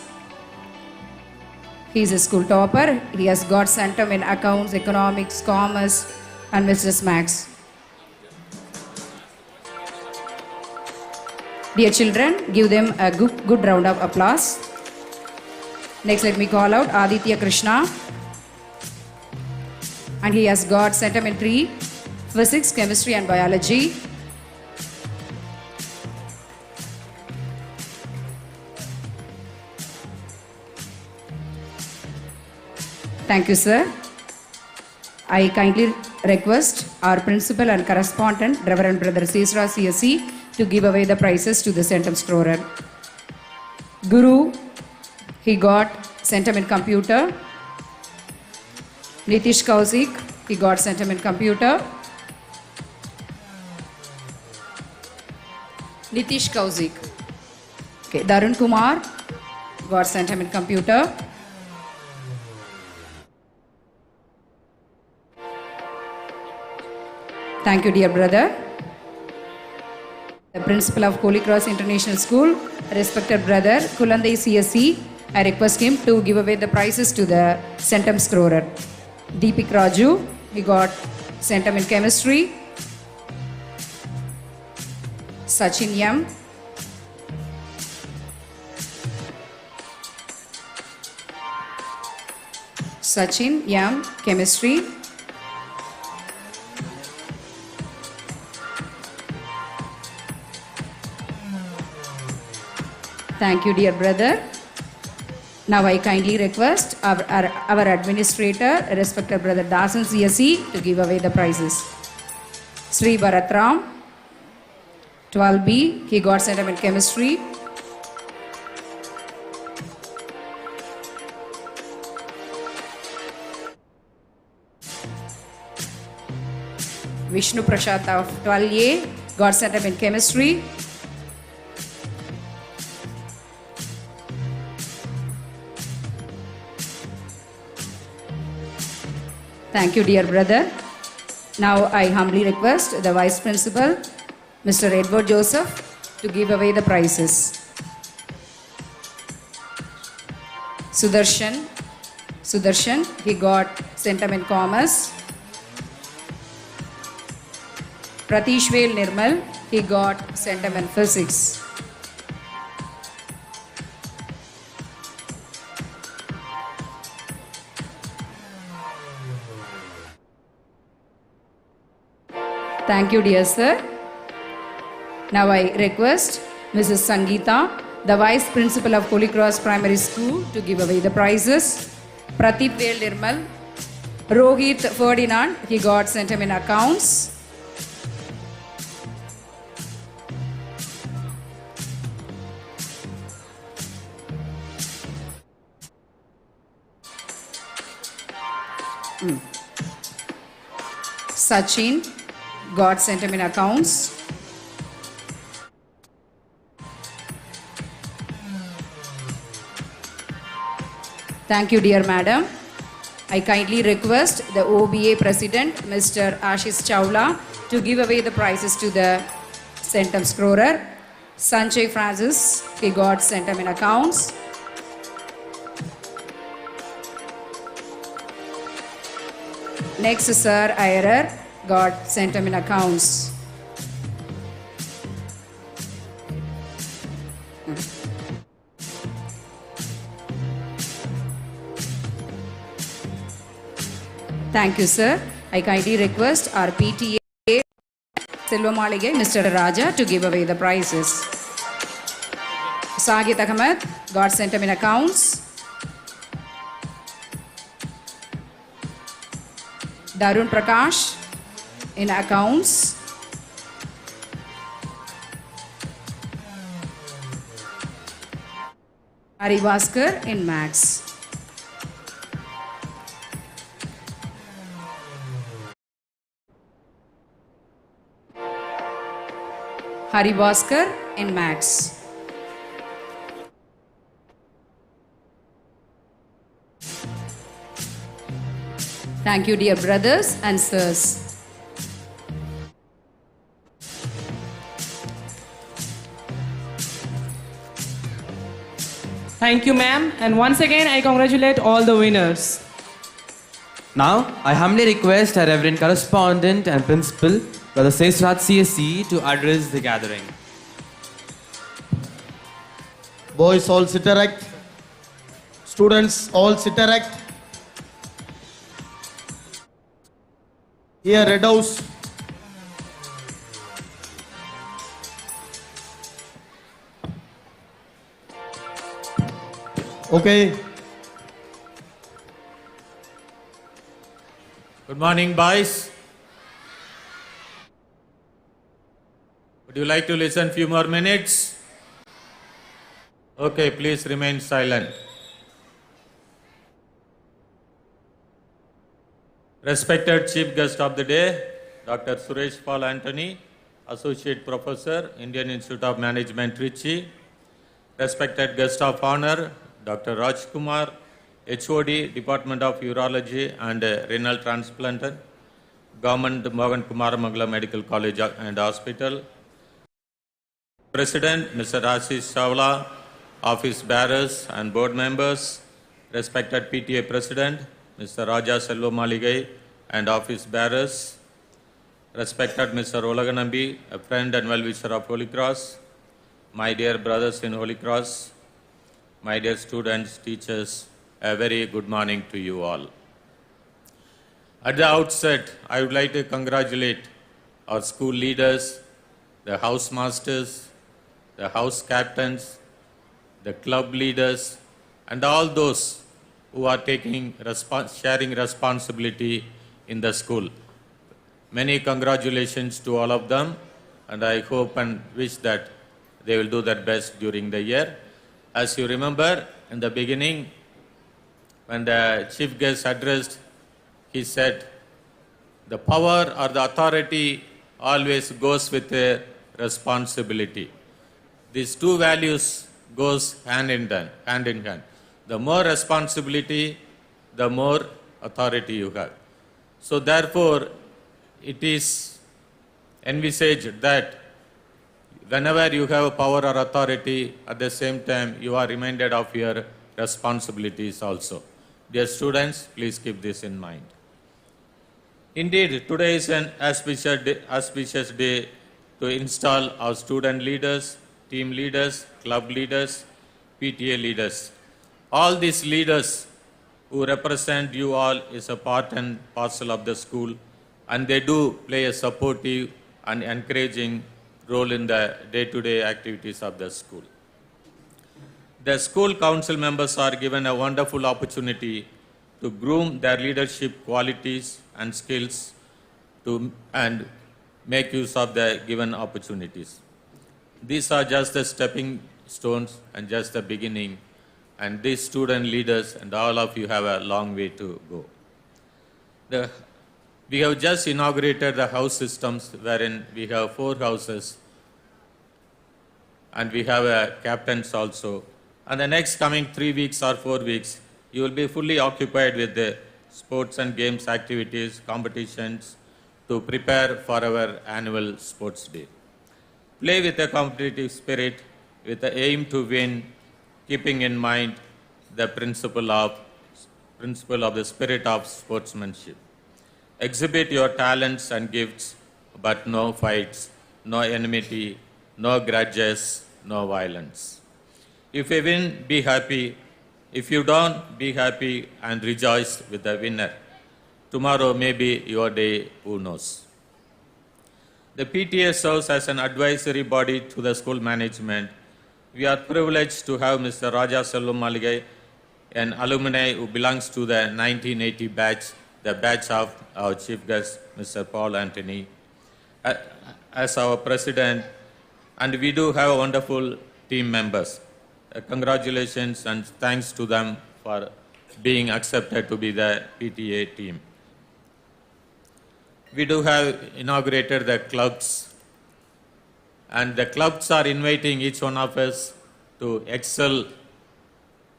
[SPEAKER 21] He is a school topper. He has got centum in accounts, economics, commerce, and business maths. Dear children, give them a good round of applause. Next, let me call out Aditya Krishna. And he has got centum in 3, physics, chemistry, and biology. Thank you, sir. I kindly request our principal and correspondent, Reverend Brother Cesra CSE, to give away the prizes to the centum scorer. Guru, he got centum in computer. Nitish Kausik, he got centum in computer. Nitish Kauzik. Okay, Darun Kumar, got Center in Computer. Thank you, dear brother. The principal of HolyCross International School, respected brother Kulandai CSE, I request him to give away the prizes to the centum scorer. Deepik Raju, he got centum in chemistry. Sachin Yam. Sachin Yam, chemistry. Thank you, dear brother. Now I kindly request our administrator, respected brother Dasan CSE, to give away the prizes. Sri Bharatram, 12B, he got centum in chemistry. Vishnu Prasad of 12A, got centum in chemistry. Thank you, dear brother. Now I humbly request the Vice Principal, Mr. Edward Joseph, to give away the prizes. Sudarshan, he got centum in Commerce. Pratishvel Nirmal, he got centum in Physics. Thank you, dear sir. Now I request Mrs. Sangeeta, the Vice Principal of HolyCross Primary School, to give away the prizes. Pradeep Vel Nirmal, Rohit Ferdinand, he got centum in Accounts. Sachin got centum in Accounts. Thank you, dear madam. I kindly request the OBA President, Mr. Ashish Chawla, to give away the prizes to the centum scorer. Sanjay Francis, he got centum in Accounts. Next, Sir Iyer got centum in Accounts. Thank you, sir. I kindly request our PTA, Selvamalige, Mr. Raja, to give away the prizes. Sagit Ahmed got centum in Accounts. Darun Prakash in Accounts. Hari Bhaskar in Maths. Hari Bhaskar in Maths. Thank you, dear brothers and sirs.
[SPEAKER 8] Thank you, ma'am. And once again, I congratulate all the winners.
[SPEAKER 7] Now, I humbly request our Reverend Correspondent and Principal, Brother Sesrat CSE, to address the gathering.
[SPEAKER 1] Boys all sit erect. Students all sit erect. Here, Red House. Okay.
[SPEAKER 13] Good morning, boys. Would you like to listen few more minutes? Okay, please remain silent. Respected Chief Guest of the Day, Dr. Suresh Paul Anthony, Associate Professor, Indian Institute of Management, Trichy. Respected guest of honor, Dr. Rajkumar, HOD, Department of Urology and Renal Transplantation, Government Mohan Kumaramangalam Medical College and Hospital. President, Mr. Ashish Chawla, office bearers and board members. Respected PTA President, Mr. Raja Selvamaligai and office bearers. Respected Mr. Olaganambi, a friend and well-wisher of HolyCross. My dear brothers in HolyCross, my dear students, teachers, a very good morning to you all. At the outset, I would like to congratulate our school leaders, the house masters, the house captains, the club leaders, and all those who are sharing responsibility in the school. Many congratulations to all of them, and I hope and wish that they will do their best during the year. As you remember, in the beginning, when the chief guest addressed, he said, the power or the authority always goes with a responsibility. These two values goes hand in hand. The more responsibility, the more authority you have. So therefore, it is envisaged that whenever you have power or authority, at the same time, you are reminded of your responsibilities also. Dear students, please keep this in mind. Indeed, today is an auspicious day to install our student leaders, team leaders, club leaders, PTA leaders. All these leaders who represent you all is a part and parcel of the school, and they do play a supportive and encouraging role in the day-to-day activities of the school. The school council members are given a wonderful opportunity to groom their leadership qualities and skills and make use of the given opportunities. These are just the stepping stones and just the beginning, and these student leaders and all of you have a long way to go. We have just inaugurated the house systems wherein we have 4 houses and we have captains also. And the next coming 3 weeks or 4 weeks, you will be fully occupied with the sports and games activities, competitions to prepare for our annual sports day. Play with a competitive spirit with the aim to win, keeping in mind the principle of the spirit of sportsmanship. Exhibit your talents and gifts, but no fights, no enmity, no grudges, no violence. If you win, be happy. If you don't, be happy and rejoice with the winner. Tomorrow may be your day, who knows. The PTA serves as an advisory body to the school management. We are privileged to have Mr. Raja Selvamaligai, an alumni who belongs to the 1980 batch, the batch of our chief guest, Mr. Paul Anthony, as our president, and we do have wonderful team members. Congratulations and thanks to them for being accepted to be the PTA team. We do have inaugurated the clubs, and the clubs are inviting each one of us to excel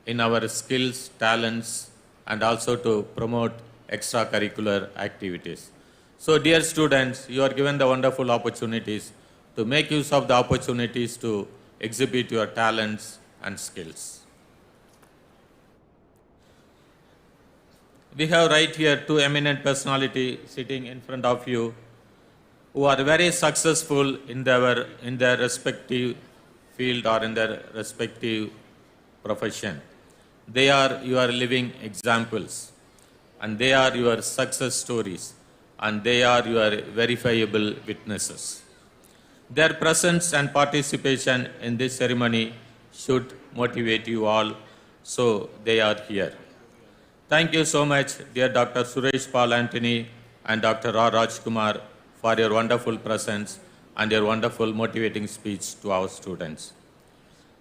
[SPEAKER 13] in our skills, talents, and also to promote extracurricular activities. So dear students, you are given the wonderful opportunities to make use of the opportunities to exhibit your talents and skills. We have right here 2 eminent personalities sitting in front of you who are very successful in their respective field or in their respective profession. They are your living examples, and they are your success stories, and they are your verifiable witnesses. Their presence and participation in this ceremony should motivate you all, so they are here. Thank you so much, dear Dr. Suresh Paul Anthony and Dr. R. Rajkumar, for your wonderful presence and your wonderful motivating speech to our students.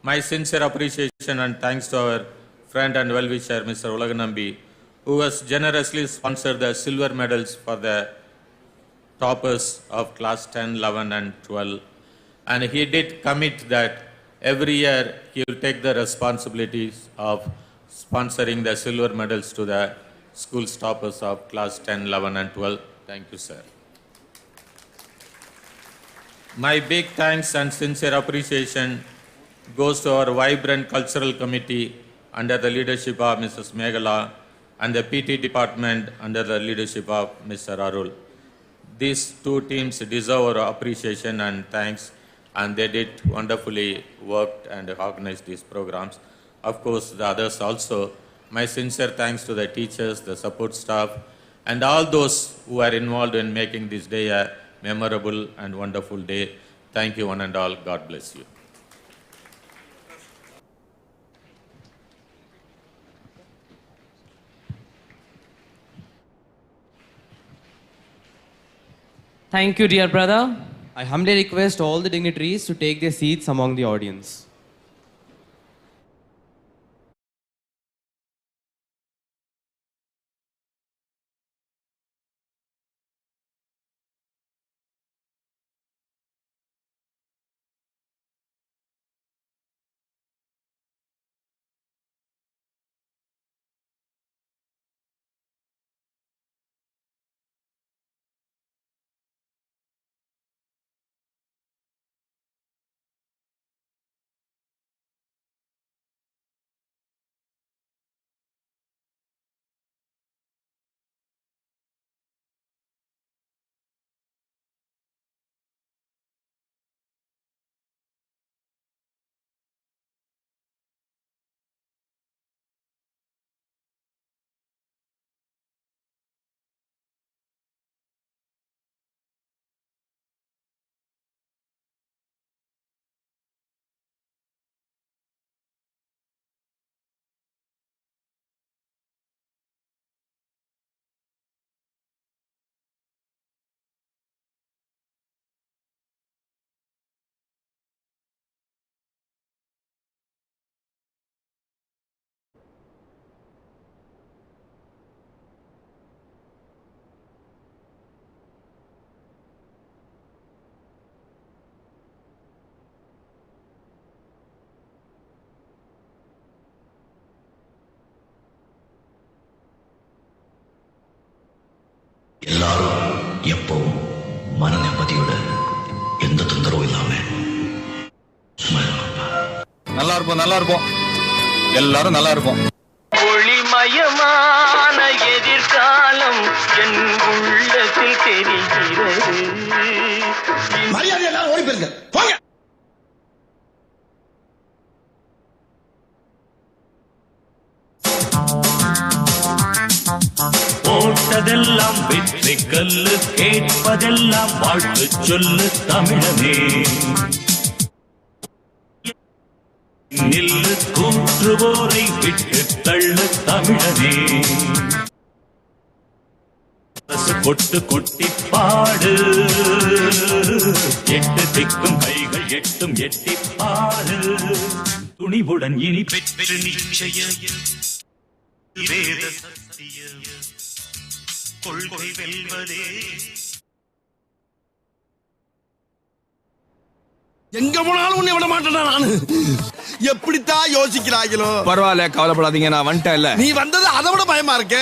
[SPEAKER 13] My sincere appreciation and thanks to our friend and well-wisher, Mr. Olaganambi, who has generously sponsored the silver medals for the toppers of class 10, 11 and 12. And he did commit that every year he will take the responsibilities of sponsoring the silver medals to the school toppers of class 10, 11 and 12. Thank you, sir. My big thanks and sincere appreciation goes to our vibrant cultural committee under the leadership of Mrs. Meghala and the PT department under the leadership of Mr. Arul. These two teams deserve our appreciation and thanks, and they did wonderfully worked and organized these programs. Of course, the others also. My sincere thanks to the teachers, the support staff, and all those who are involved in making this day a memorable and wonderful day. Thank you one and all. God bless you.
[SPEAKER 2] Thank you, dear brother.
[SPEAKER 7] I humbly request all the dignitaries to take their seats among the audience.
[SPEAKER 22] எல்லாரும் எப்பவும் மன நிம்மதியோட எந்த தொந்தரவும் இல்லாம
[SPEAKER 23] நல்லா இருப்போம் எல்லாரும் நல்லா இருப்போம்.
[SPEAKER 24] ஒளிமயமான எதிர்காலம் என் உள்ளத்தில் தெரிகிறது.
[SPEAKER 22] மரியாதை எல்லாரும் ஓடி போயிருங்க போங்க.
[SPEAKER 24] போட்டதெல்லாம் வெற்றி கல்லு, கேட்பதெல்லாம் வாழ்த்து சொல்லு தமிழனே. நில்லு கூற்றுவோரை விட்டு தள்ளு தமிழனே. கொட்டு கொட்டி பாடு, எட்டு திக்கும் கைகள் எட்டும் எட்டி பாடு. துணிவுடன் இனி பெற்று நிச்சய வேத சத்திய கொள்கை வெல்வதே.
[SPEAKER 22] எங்க போனாலும் உன்னை விட மாட்டேனா நானு. எப்படித்தான் யோசிக்கிறாங்களோ.
[SPEAKER 23] பரவாயில்ல, கவலைப்படாதீங்க, நான் வந்துட்டேன்ல.
[SPEAKER 22] நீ வந்தது அதை விட பயமா இருக்க.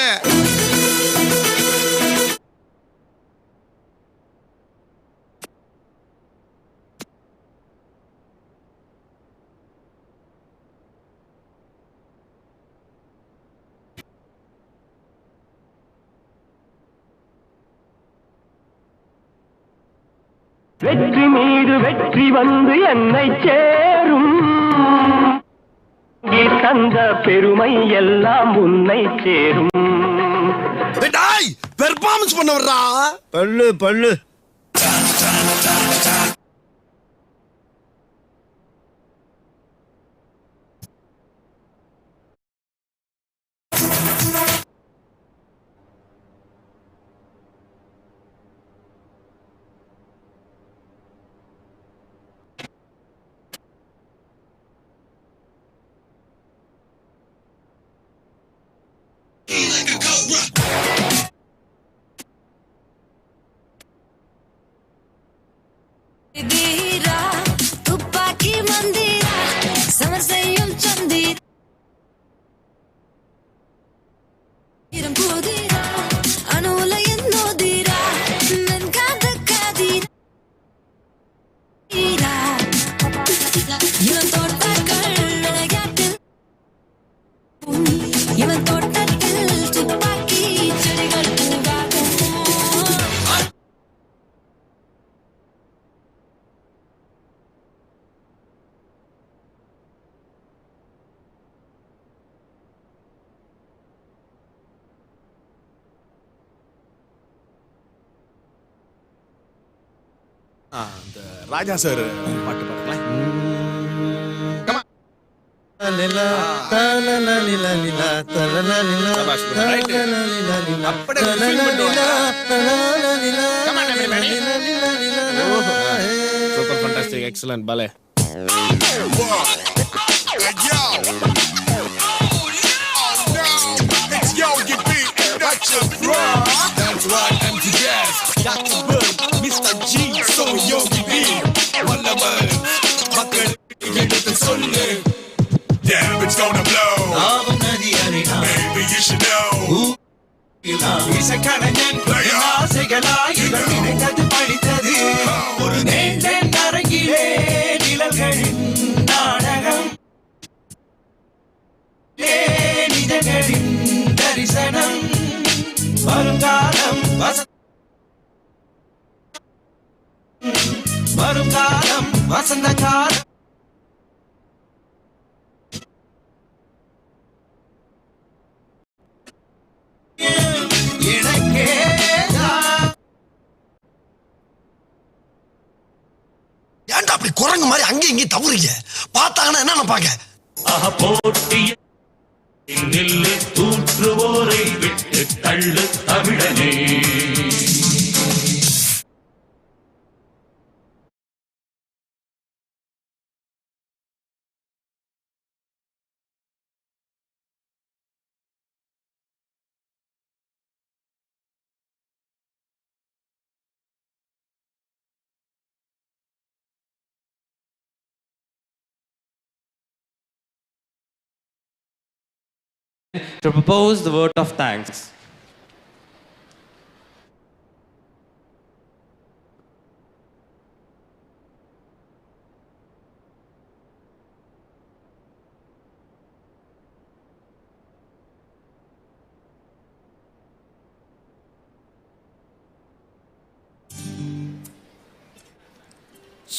[SPEAKER 24] வெற்றி மீது வெற்றி வந்து என்னை சேரும். தந்த பெருமை எல்லாம் உன்னை சேரும்.
[SPEAKER 22] பெர்ஃபார்மன்ஸ் பண்ண வர்றா.
[SPEAKER 23] பல்லு அந்த ராஜா சார் பாட்டு பாடுங்களேன். Super fantastic, excellent ballet. That's right, empty gas. Dr. Bird, Mr. G, so Yogi B. Wonderman, மக்கள் எடுத்து சொல்லு. Damn, it's gonna blow. Maybe you should know. இசைக்கலைஞன் ஆசைகளாய் இவர் நினைத்தது படித்தது. ஒரு நீண்ட நரகிலே நிழல்களின் நாடகம். நிஜங்களின் தரிசனம். வருங்காலம் வசந்த காலம்.
[SPEAKER 22] ஏன்டா அப்படி குரங்கு மாதிரி அங்கேயும் இங்கேயும் தவறுங்க? பார்த்தாங்கன்னா என்ன நினைப்பாங்க?
[SPEAKER 24] போட்டிய நில்லு தூற்றுவோரை விட்டு தள்ளு தமிழனே.
[SPEAKER 2] To propose the vote of thanks.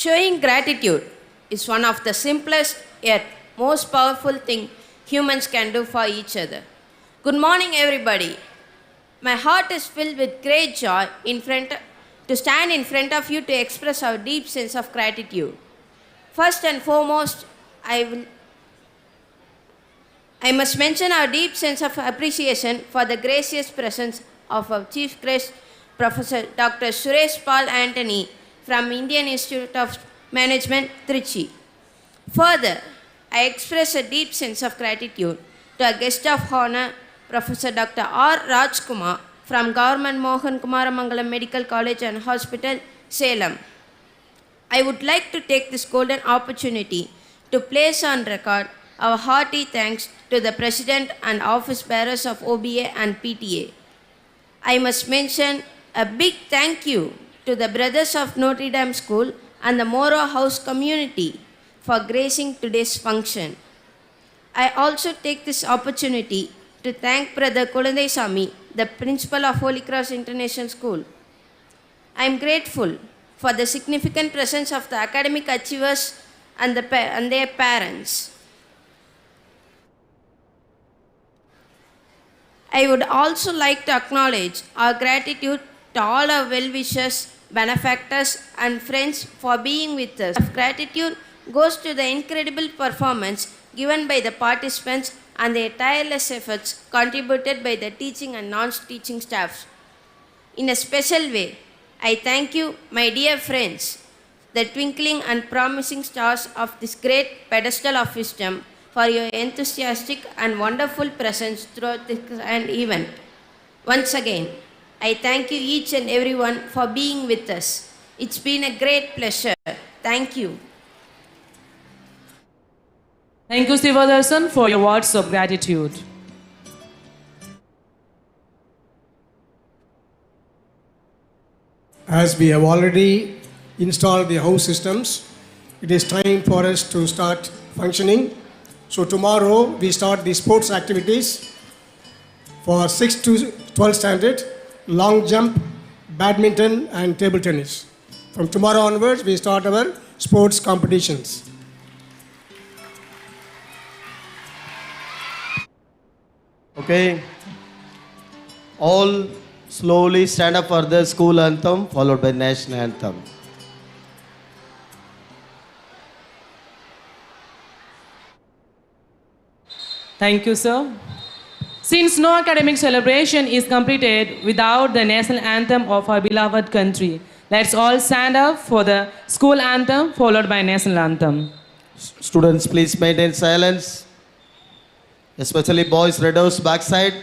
[SPEAKER 3] Showing gratitude is one of the simplest yet most powerful thing humans can do for each other. Good morning, everybody. My heart is filled with great joy to stand in front of you to express our deep sense of gratitude. First and foremost, I must mention our deep sense of appreciation for the gracious presence of our Chief Guest, Professor Dr. Suresh Paul Antony from Indian Institute of Management, Trichy. Further, I express a deep sense of gratitude to our guest of honor, Professor Dr. R. Rajkumar from Government Mohan Kumaramangalam Medical College and Hospital, Salem. I would like to take this golden opportunity to place on record our hearty thanks to the President and office bearers of OBA and PTA. I must mention a big thank you to the Brothers of Notre Dame School and the Moro House community for gracing today's function. I also take this opportunity to thank Brother Kulandai Sami, the principal of HolyCross International School. I am grateful for the significant presence of the academic achievers and their parents. I would also like to acknowledge our gratitude to all our well-wishers, benefactors and friends for being with us. Gratitude goes to the incredible performance given by the participants and their tireless efforts contributed by the teaching and non-teaching staffs. In a special way, I thank you, my dear friends, the twinkling and promising stars of this great pedestal of wisdom, for your enthusiastic and wonderful presence throughout this event. Once again, I thank you each and everyone for being with us. It's been a great pleasure. Thank you.
[SPEAKER 8] Thank you, Sivadarsan, for your words of gratitude.
[SPEAKER 12] As we have already installed the house systems, it is time for us to start functioning. So tomorrow we start the sports activities for 6th to 12th standard, long jump, badminton and table tennis. From tomorrow onwards we start our sports competitions.
[SPEAKER 1] Okay. All slowly stand up for the school anthem followed by national anthem.
[SPEAKER 8] Thank you, sir. Since no academic celebration is completed without the national anthem of our beloved country, let's all stand up for the school anthem followed by national anthem.
[SPEAKER 1] Students, please maintain silence. Especially boys, red house, backside.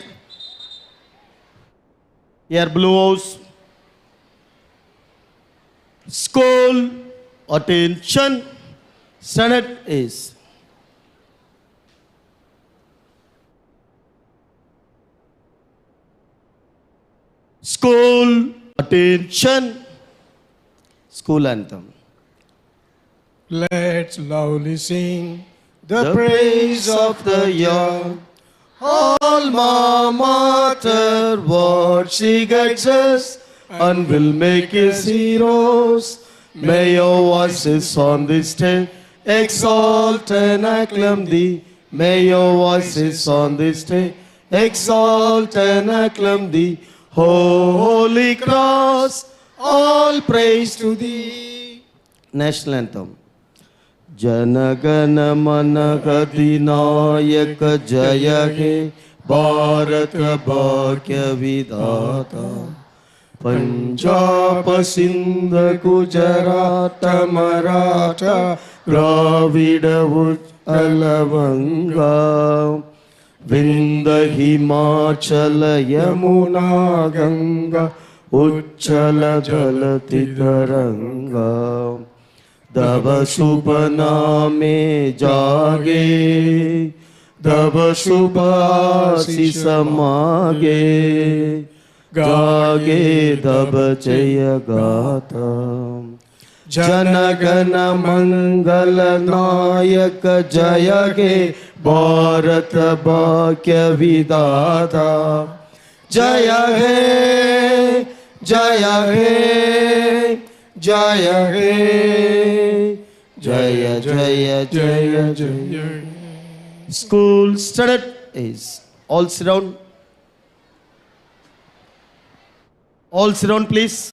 [SPEAKER 1] Here, blue house. School, attention. Standard is. School, attention. School anthem.
[SPEAKER 12] Let's loudly sing
[SPEAKER 1] The praise of the young. Alma Mater, what she guides us and will make us heroes. May your voices on this day exalt and acclaim thee. May your voices on this day exalt and acclaim thee. Holy Cross, all praise to thee. National anthem. जनगण मन गदिनायक जय हे भारत भाग्य विधाता पंजाब सिंध गुजरात मराठा द्राविड उत्कल बंगा विंध्य हिमाचल यमुना गंगा उच्चल जलति तरंगा तब शुभ नामे जागे तब शुभ आशीष मागे गागे तब जय गाथा जनगण मंगल नायक जय हे भारत भाग्य विधाता जय हे जय हे जय हे जय जय जय जय. School started is all sit down. All sit down, please.